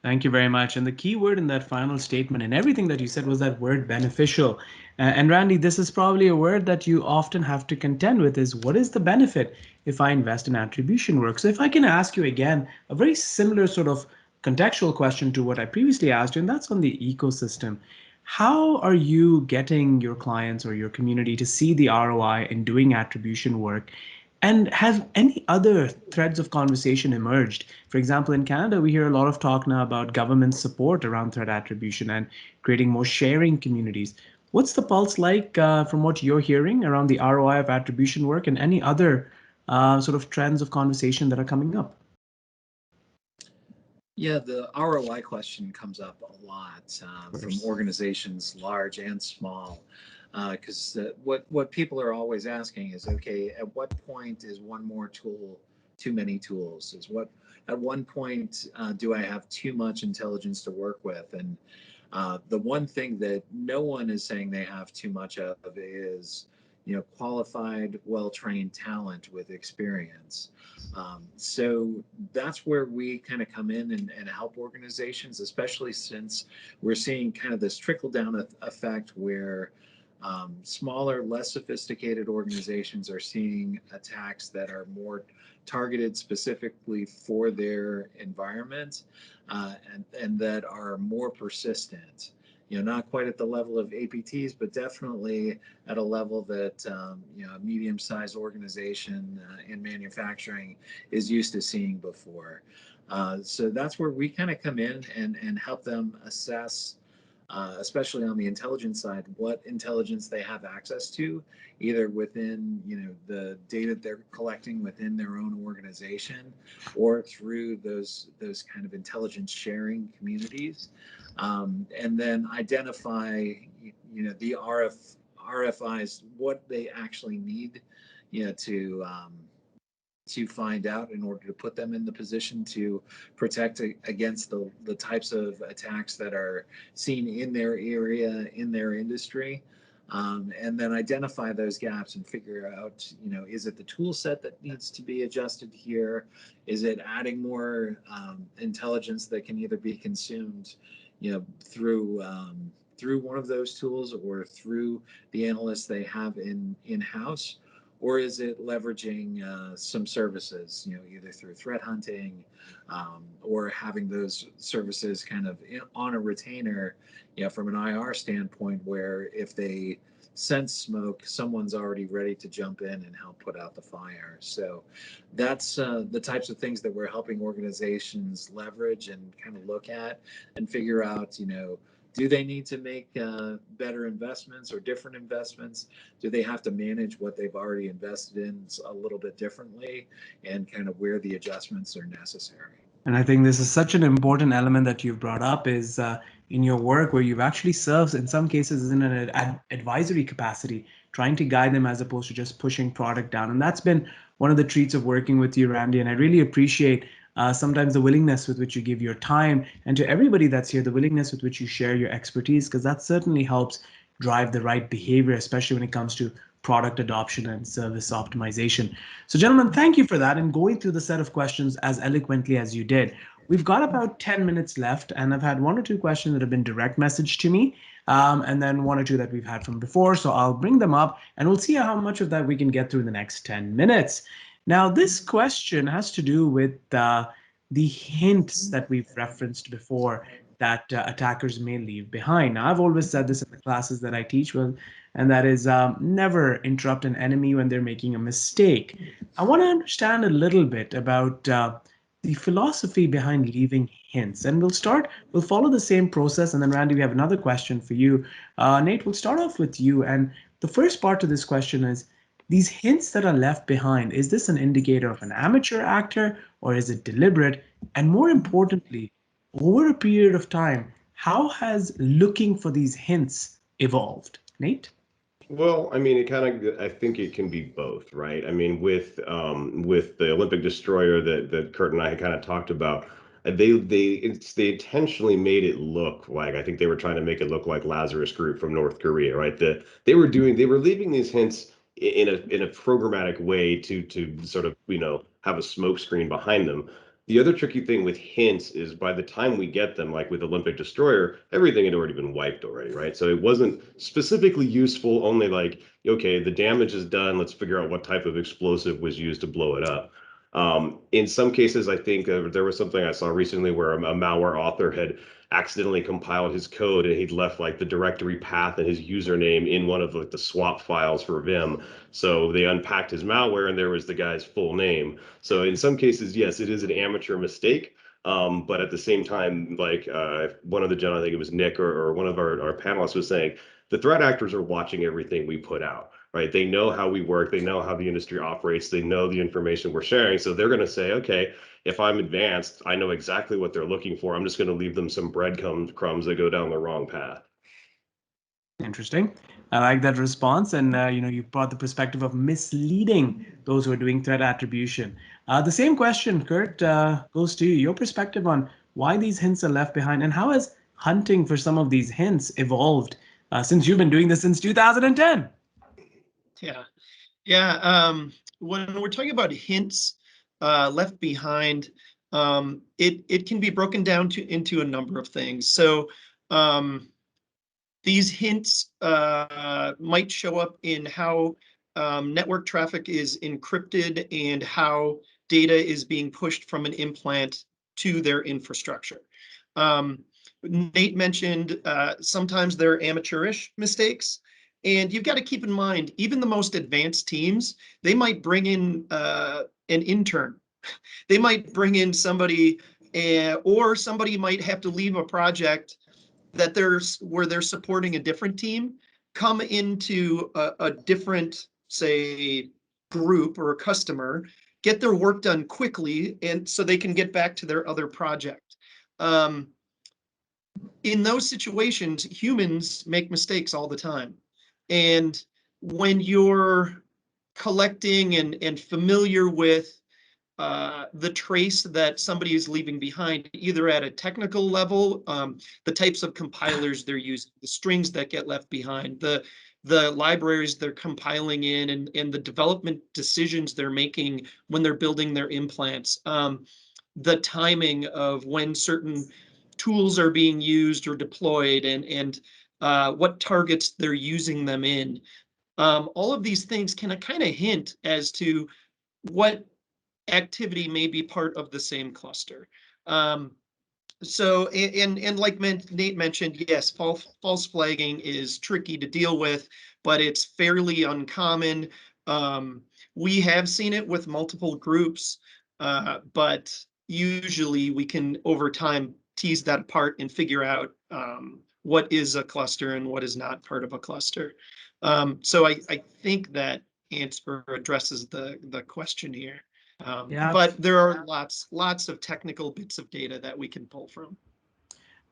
[SPEAKER 1] Thank you very much. And the key word in that final statement and everything that you said was that word beneficial. And Randy, this is probably a word that you often have to contend with, is what is the benefit if I invest in attribution work? So if I can ask you again, a very similar sort of contextual question to what I previously asked you, and that's on the ecosystem. How are you getting your clients or your community to see the ROI in doing attribution work? And have any other threads of conversation emerged? For example, in Canada, we hear a lot of talk now about government support around threat attribution and creating more sharing communities. What's the pulse like from what you're hearing around the ROI of attribution work, and any other sort of trends of conversation that are coming up?
[SPEAKER 5] Yeah, the ROI question comes up a lot from organizations large and small, because what people are always asking is, okay, at what point is one more tool too many tools? At one point do I have too much intelligence to work with? And the one thing that no one is saying they have too much of is qualified, well-trained talent with experience. So that's where we kind of come in and help organizations, especially since we're seeing kind of this trickle-down effect where smaller, less sophisticated organizations are seeing attacks that are more targeted specifically for their environment, and that are more persistent. Not quite at the level of APTs, but definitely at a level that a medium-sized organization in manufacturing is used to seeing before. So that's where we kind of come in and help them assess, especially on the intelligence side, what intelligence they have access to, either within the data they're collecting within their own organization, or through those kind of intelligence sharing communities, and then identify the RFIs, what they actually need to find out in order to put them in the position to protect against the types of attacks that are seen in their area, in their industry, and then identify those gaps and figure out, is it the tool set that needs to be adjusted here? Is it adding more intelligence that can either be consumed, through one of those tools or through the analysts they have in-house? Or is it leveraging some services, either through threat hunting, or having those services kind of on a retainer, from an IR standpoint, where if they sense smoke, someone's already ready to jump in and help put out the fire. So that's the types of things that we're helping organizations leverage and kind of look at and figure out, do they need to make better investments or different investments? Do they have to manage what they've already invested in a little bit differently, and kind of where the adjustments are necessary?
[SPEAKER 1] And I think this is such an important element that you've brought up, is in your work where you've actually served, in some cases, in an advisory capacity, trying to guide them as opposed to just pushing product down. And that's been one of the treats of working with you, Randy. And I really appreciate sometimes the willingness with which you give your time, and to everybody that's here, the willingness with which you share your expertise, because that certainly helps drive the right behavior, especially when it comes to product adoption and service optimization. So gentlemen, thank you for that, and going through the set of questions as eloquently as you did. We've got about 10 minutes left, and I've had one or two questions that have been direct messaged to me, and then one or two that we've had from before. So I'll bring them up, and we'll see how much of that we can get through in the next 10 minutes. Now, this question has to do with the hints that we've referenced before that attackers may leave behind. Now, I've always said this in the classes that I teach with, and that is never interrupt an enemy when they're making a mistake. I want to understand a little bit about the philosophy behind leaving hints. And we'll follow the same process. And then, Randy, we have another question for you. Nate, we'll start off with you. And the first part to this question is, these hints that are left behind, is this an indicator of an amateur actor or is it deliberate? And more importantly, over a period of time, how has looking for these hints evolved? Nate?
[SPEAKER 2] Well, I mean, I think it can be both, right? I mean, with the Olympic destroyer that Kurt and I had kind of talked about, they intentionally made it look like, I think they were trying to make it look like Lazarus Group from North Korea, right? They were leaving these hints in a programmatic way to sort of, have a smoke screen behind them. The other tricky thing with hints is by the time we get them, like with Olympic Destroyer, everything had already been wiped already, right? So it wasn't specifically useful, only like, okay, the damage is done. Let's figure out what type of explosive was used to blow it up. In some cases, I think there was something I saw recently where a malware author had accidentally compiled his code and he'd left like the directory path and his username in one of like the swap files for Vim. So they unpacked his malware and there was the guy's full name. So in some cases, yes, it is an amateur mistake. But at the same time, like one of the gentlemen, I think it was Nick or one of our panelists was saying, the threat actors are watching everything we put out, right? They know how we work. They know how the industry operates. They know the information we're sharing. So they're going to say, okay, if I'm advanced, I know exactly what they're looking for. I'm just going to leave them some breadcrumbs that go down the wrong path.
[SPEAKER 1] Interesting. I like that response. And, you brought the perspective of misleading those who are doing threat attribution. The same question, Kurt, goes to you. Your perspective on why these hints are left behind and how has hunting for some of these hints evolved since you've been doing this since 2010?
[SPEAKER 4] Yeah. When we're talking about hints left behind, it can be broken down into a number of things. So these hints might show up in how network traffic is encrypted and how data is being pushed from an implant to their infrastructure. Nate mentioned sometimes they're amateurish mistakes. And you've got to keep in mind, even the most advanced teams, they might bring in an intern. They might bring in somebody, or somebody might have to leave a project where they're supporting a different team, come into a different, say, group or a customer, get their work done quickly, and so they can get back to their other project. In those situations, humans make mistakes all the time. And when you're collecting and familiar with the trace that somebody is leaving behind, either at a technical level, the types of compilers they're using, the strings that get left behind, the libraries they're compiling in, and the development decisions they're making when they're building their implants, the timing of when certain tools are being used or deployed, and what targets they're using them in. All of these things can kind of hint as to what activity may be part of the same cluster. So, and like Nate mentioned, yes, false flagging is tricky to deal with, but it's fairly uncommon. We have seen it with multiple groups, but usually we can, over time, tease that apart and figure out what is a cluster and what is not part of a cluster. So I think that answer addresses the question here.
[SPEAKER 1] Yeah.
[SPEAKER 4] But there are lots of technical bits of data that we can pull from.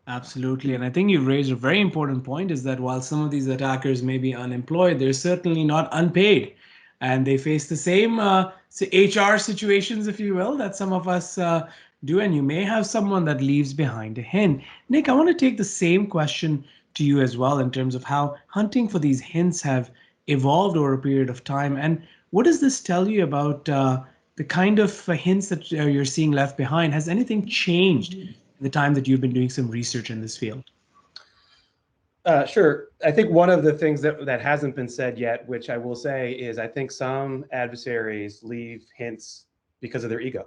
[SPEAKER 1] Absolutely. And I think you've raised a very important point, is that while some of these attackers may be unemployed, they're certainly not unpaid. And they face the same HR situations, if you will, that some of us do. And you may have someone that leaves behind a hint. Nick, I want to take the same question to you as well in terms of how hunting for these hints have evolved over a period of time. And what does this tell you about the kind of hints that you're seeing left behind? Has anything changed in the time that you've been doing some research in this field?
[SPEAKER 3] Sure. I think one of the things that hasn't been said yet, which I will say, is I think some adversaries leave hints because of their ego.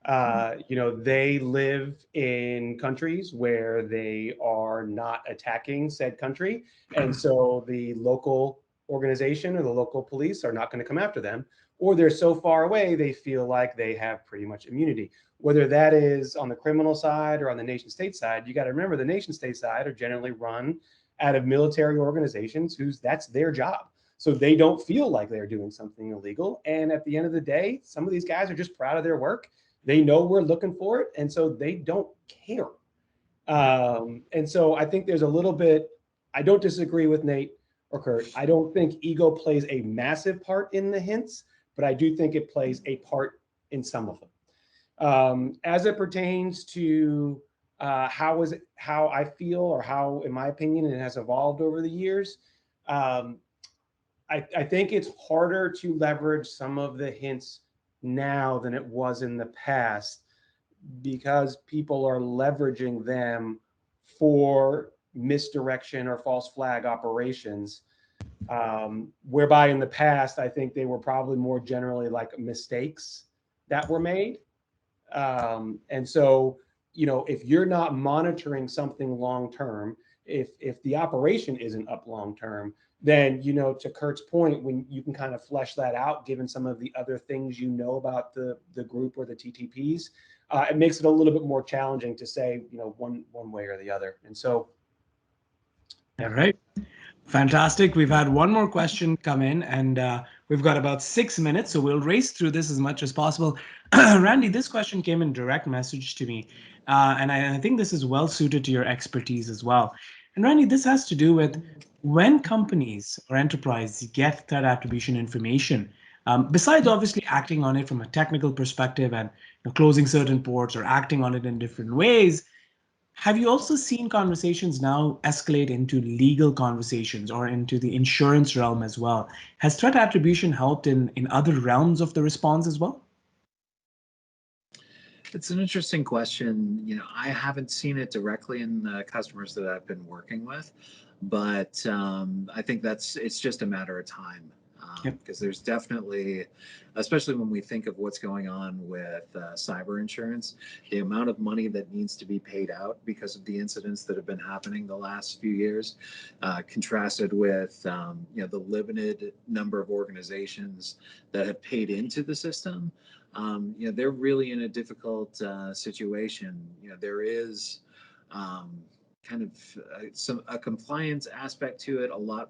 [SPEAKER 3] They live in countries where they are not attacking said country. And so the local organization or the local police are not going to come after them, or they're so far away, they feel like they have pretty much immunity. Whether that is on the criminal side or on the nation state side, you got to remember the nation state side are generally run out of military organizations that's their job. So they don't feel like they're doing something illegal. And at the end of the day, some of these guys are just proud of their work. They know we're looking for it, and so they don't care. And so I think there's a little bit, I don't disagree with Nate or Kurt. I don't think ego plays a massive part in the hints, but I do think it plays a part in some of them. As it pertains to how I feel, or how, in my opinion, it has evolved over the years, I think it's harder to leverage some of the hints now than it was in the past, because people are leveraging them for misdirection or false flag operations, whereby in the past, I think they were probably more generally like mistakes that were made. And so, if you're not monitoring something long-term, if the operation isn't up long-term, then, to Kurt's point, when you can kind of flesh that out, given some of the other things about the group or the TTPs, it makes it a little bit more challenging to say, one way or the other. And so.
[SPEAKER 1] All right. Fantastic. We've had one more question come in, and we've got about 6 minutes, so we'll race through this as much as possible. Randy, this question came in direct message to me, and I think this is well suited to your expertise as well. And Randy, this has to do with when companies or enterprises get threat attribution information, besides obviously acting on it from a technical perspective and closing certain ports or acting on it in different ways, have you also seen conversations now escalate into legal conversations or into the insurance realm as well? Has threat attribution helped in other realms of the response as well?
[SPEAKER 5] It's an interesting question. I haven't seen it directly in the customers that I've been working with, but I think it's just a matter of time. Because there's definitely, especially when we think of what's going on with cyber insurance, the amount of money that needs to be paid out because of the incidents that have been happening the last few years, contrasted with the limited number of organizations that have paid into the system. They're really in a difficult situation. There is kind of a compliance aspect to it, a lot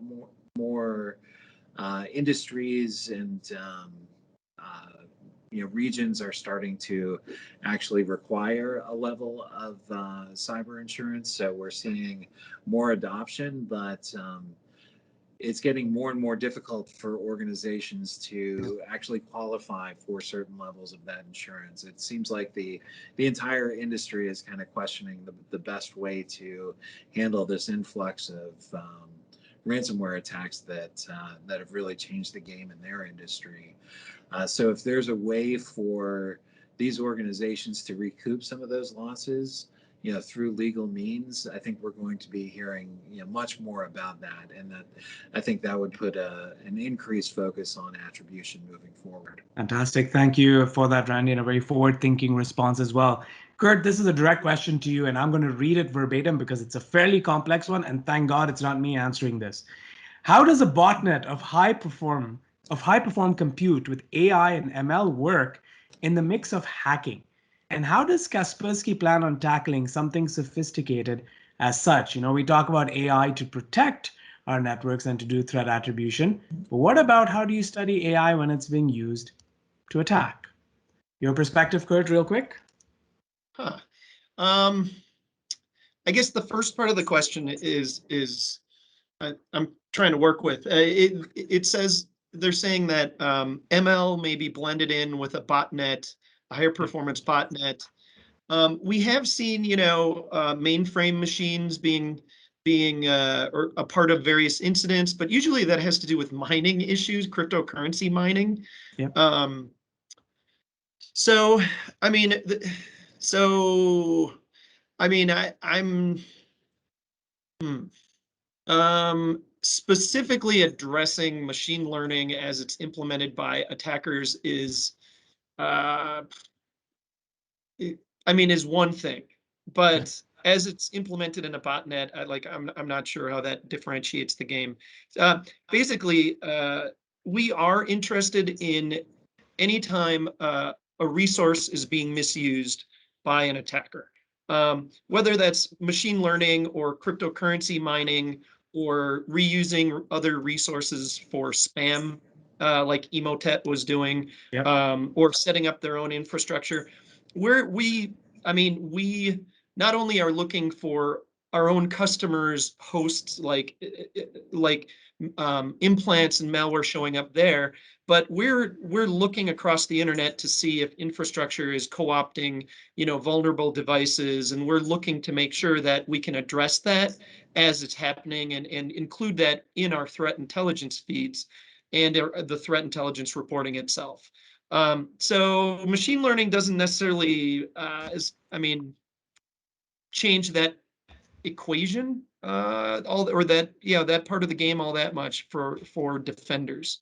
[SPEAKER 5] more industries and regions are starting to actually require a level of cyber insurance. So we're seeing more adoption, but it's getting more and more difficult for organizations to actually qualify for certain levels of that insurance. It seems like the entire industry is kind of questioning the best way to handle this influx of ransomware attacks that have really changed the game in their industry. So if there's a way for these organizations to recoup some of those losses, through legal means, I think we're going to be hearing much more about that, and that I think that would put an increased focus on attribution moving forward.
[SPEAKER 1] Fantastic. Thank you for that, Randy, and a very forward-thinking response as well. Kurt, this is a direct question to you, and I'm going to read it verbatim because it's a fairly complex one, and thank God it's not me answering this. How does a botnet of high perform compute with AI and ML work in the mix of hacking? And how does Kaspersky plan on tackling something sophisticated as such? We talk about AI to protect our networks and to do threat attribution, but what about how do you study AI when it's being used to attack? Your perspective, Kurt, real quick.
[SPEAKER 4] I guess the first part of the question is I'm trying to work with. It says they're saying that ML may be blended in with a botnet, a higher performance botnet. We have seen, mainframe machines being or a part of various incidents, but usually that has to do with mining issues, cryptocurrency mining.
[SPEAKER 1] Yep.
[SPEAKER 4] I'm specifically addressing machine learning as it's implemented by attackers is I mean, is one thing, but as it's implemented in a botnet, I'm not sure how that differentiates the game. Basically, we are interested in anytime a resource is being misused by an attacker, whether that's machine learning or cryptocurrency mining or reusing other resources for spam, like Emotet was doing,
[SPEAKER 1] Yep.
[SPEAKER 4] or setting up their own infrastructure. We not only are looking for our own customers' hosts, like implants and malware showing up there, but we're looking across the internet to see if infrastructure is co-opting, vulnerable devices, and we're looking to make sure that we can address that as it's happening and include that in our threat intelligence feeds and the threat intelligence reporting itself. So machine learning doesn't necessarily, change that equation, that part of the game all that much for defenders.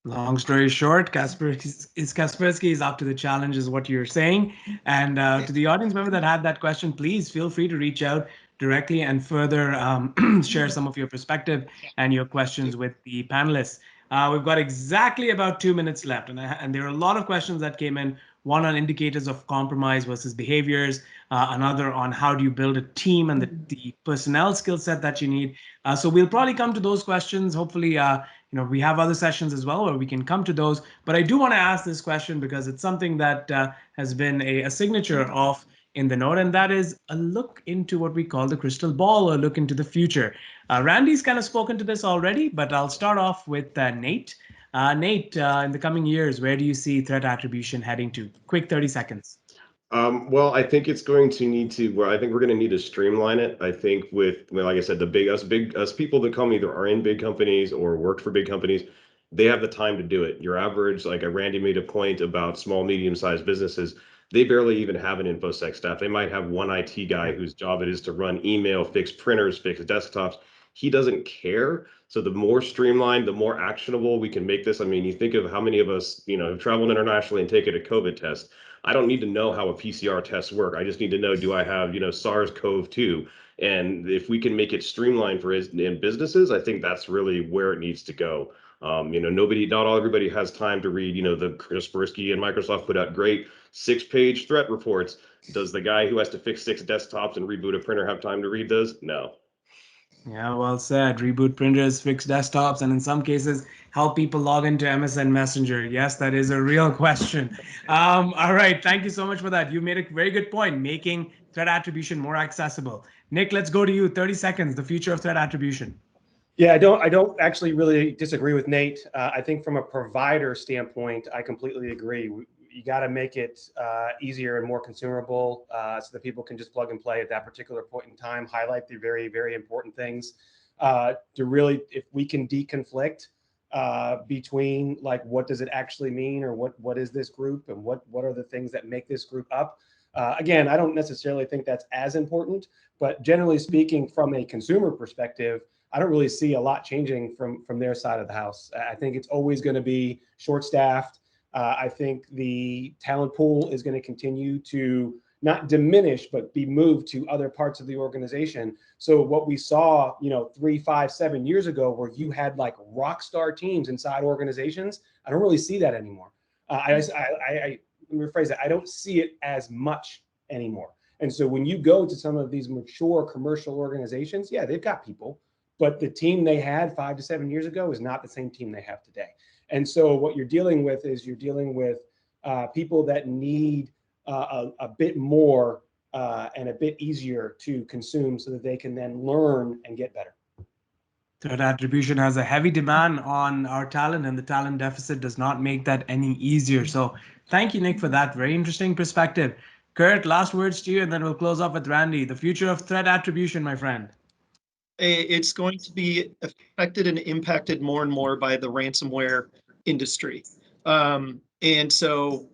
[SPEAKER 1] Long story short, Kaspersky is up to the challenge, is what you're saying. And to the audience member that had that question, please feel free to reach out directly and further share some of your perspective and your questions with the panelists. We've got exactly about 2 minutes left, and there are a lot of questions that came in. One on indicators of compromise versus behaviors, another on how do you build a team and the personnel skill set that you need. So we'll probably come to those questions. Hopefully, we have other sessions as well where we can come to those. But I do want to ask this question because it's something that has been a signature of in the Knode, and that is a look into what we call the crystal ball, or look into the future. Randy's kind of spoken to this already, but I'll start off with Nate. Nate, in the coming years, where do you see threat attribution heading to? Quick 30 seconds.
[SPEAKER 2] Well, I think it's going to need to. Well, I think we're going to need to streamline it. I think like I said, us people that come either are in big companies or worked for big companies, they have the time to do it. Your average, like Randy made a point about small, medium-sized businesses, they barely even have an InfoSec staff. They might have one IT guy whose job it is to run email, fix printers, fix desktops. He doesn't care. So the more streamlined, the more actionable we can make this. I mean, you think of how many of us, have traveled internationally and taken a COVID test. I don't need to know how a PCR tests work. I just need to know, do I have, SARS-CoV-2? And if we can make it streamlined for in businesses, I think that's really where it needs to go. Everybody has time to read, the Kaspersky and Microsoft put out great 6-page threat reports. Does the guy who has to fix 6 desktops and reboot a printer have time to read those? No.
[SPEAKER 1] Yeah, well said. Reboot printers, fix desktops, and in some cases, help people log into MSN Messenger. Yes, that is a real question. All right, thank you so much for that. You made a very good point, making threat attribution more accessible. Nick, let's go to you. 30 seconds, the future of threat attribution.
[SPEAKER 3] Yeah, I don't actually really disagree with Nate. I think from a provider standpoint, I completely agree. You got to make it easier and more consumable so that people can just plug and play at that particular point in time, highlight the very, very important things to really, if we can deconflict between like, what does it actually mean, or what is this group, and what are the things that make this group up? Again, I don't necessarily think that's as important, but generally speaking, from a consumer perspective, I don't really see a lot changing from their side of the house. I think it's always going to be short-staffed. I think the talent pool is going to continue to not diminish, but be moved to other parts of the organization. So what we saw, 3, 5, 7 years ago, where you had like rock star teams inside organizations, I don't really see that anymore. Let me rephrase that. I don't see it as much anymore. And so when you go to some of these mature commercial organizations, yeah, they've got people, but the team they had 5 to 7 years ago is not the same team they have today. And so what you're dealing with is people that need a bit more and a bit easier to consume so that they can then learn and get better.
[SPEAKER 1] Threat attribution has a heavy demand on our talent, and the talent deficit does not make that any easier. So thank you, Nick, for that very interesting perspective. Kurt, last words to you, and then we'll close off with Randy. The future of threat attribution, my friend.
[SPEAKER 4] It's going to be affected and impacted more and more by the ransomware industry. And so,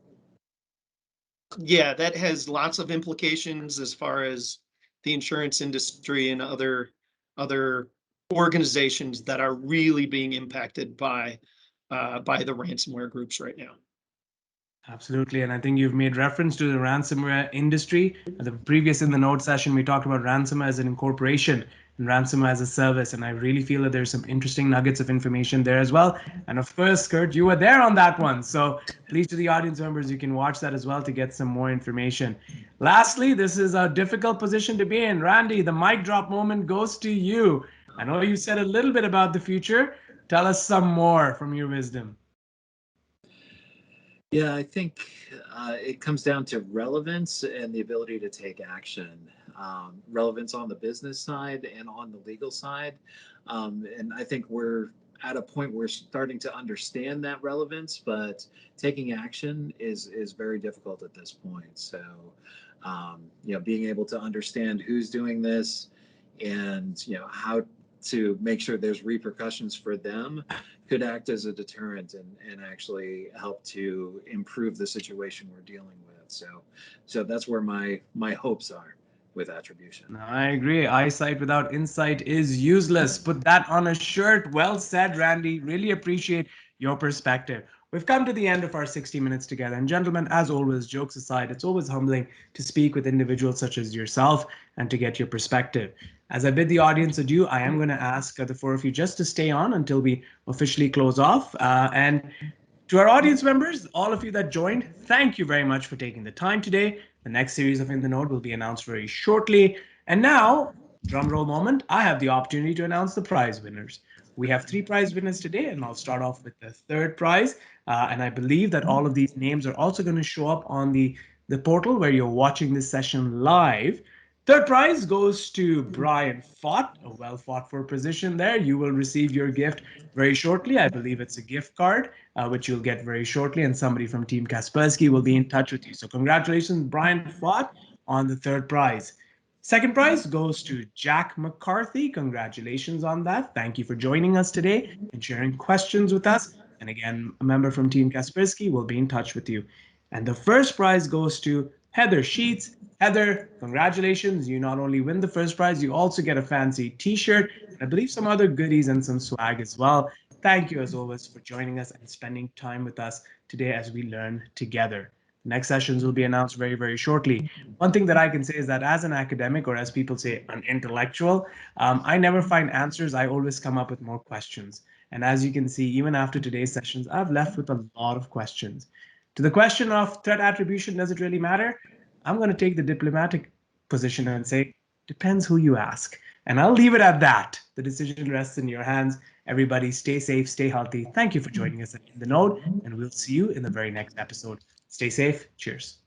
[SPEAKER 4] yeah, that has lots of implications as far as the insurance industry and other organizations that are really being impacted by the ransomware groups right now.
[SPEAKER 1] Absolutely. And I think you've made reference to the ransomware industry. At the previous In the Node session, we talked about ransomware as an incorporation and ransomware as a service. And I really feel that there's some interesting nuggets of information there as well. And of course, Kurt, you were there on that one. So please, to the audience members, you can watch that as well to get some more information. Lastly, this is a difficult position to be in. Randy, the mic drop moment goes to you. I know you said a little bit about the future. Tell us some more from your wisdom.
[SPEAKER 5] Yeah, I think it comes down to relevance and the ability to take action. Relevance on the business side and on the legal side. And I think we're at a point where we're starting to understand that relevance, but taking action is very difficult at this point. So, being able to understand who's doing this and, how to make sure there's repercussions for them could act as a deterrent and actually help to improve the situation we're dealing with. So that's where my hopes are with attribution.
[SPEAKER 1] No, I agree. Eyesight without insight is useless. Put that on a shirt. Well said, Randy. Really appreciate your perspective. We've come to the end of our 60 minutes together. And gentlemen, as always, jokes aside, it's always humbling to speak with individuals such as yourself and to get your perspective. As I bid the audience adieu, I am going to ask the four of you just to stay on until we officially close off. And to our audience members, all of you that joined, thank you very much for taking the time today. The next series of In the Node will be announced very shortly. And now, drum roll moment, I have the opportunity to announce the prize winners. We have 3 prize winners today, and I'll start off with the third prize. And I believe that all of these names are also going to show up on the portal where you're watching this session live. Third prize goes to Brian Fott, a well fought for position there. You will receive your gift very shortly. I believe it's a gift card, which you'll get very shortly, and somebody from Team Kaspersky will be in touch with you. So congratulations, Brian Fott, on the third prize. Second prize goes to Jack McCarthy. Congratulations on that. Thank you for joining us today and sharing questions with us. And again, a member from Team Kaspersky will be in touch with you. And the first prize goes to Heather Sheets. Heather, congratulations. You not only win the first prize, you also get a fancy t-shirt, and I believe some other goodies and some swag as well. Thank you, as always, for joining us and spending time with us today as we learn together. Next sessions will be announced very, very shortly. One thing that I can say is that as an academic, or as people say, an intellectual, I never find answers. I always come up with more questions. And as you can see, even after today's sessions, I've left with a lot of questions. To the question of threat attribution, does it really matter? I'm going to take the diplomatic position and say, depends who you ask. And I'll leave it at that. The decision rests in your hands. Everybody stay safe, stay healthy. Thank you for joining us in the Node, and we'll see you in the very next episode. Stay safe. Cheers.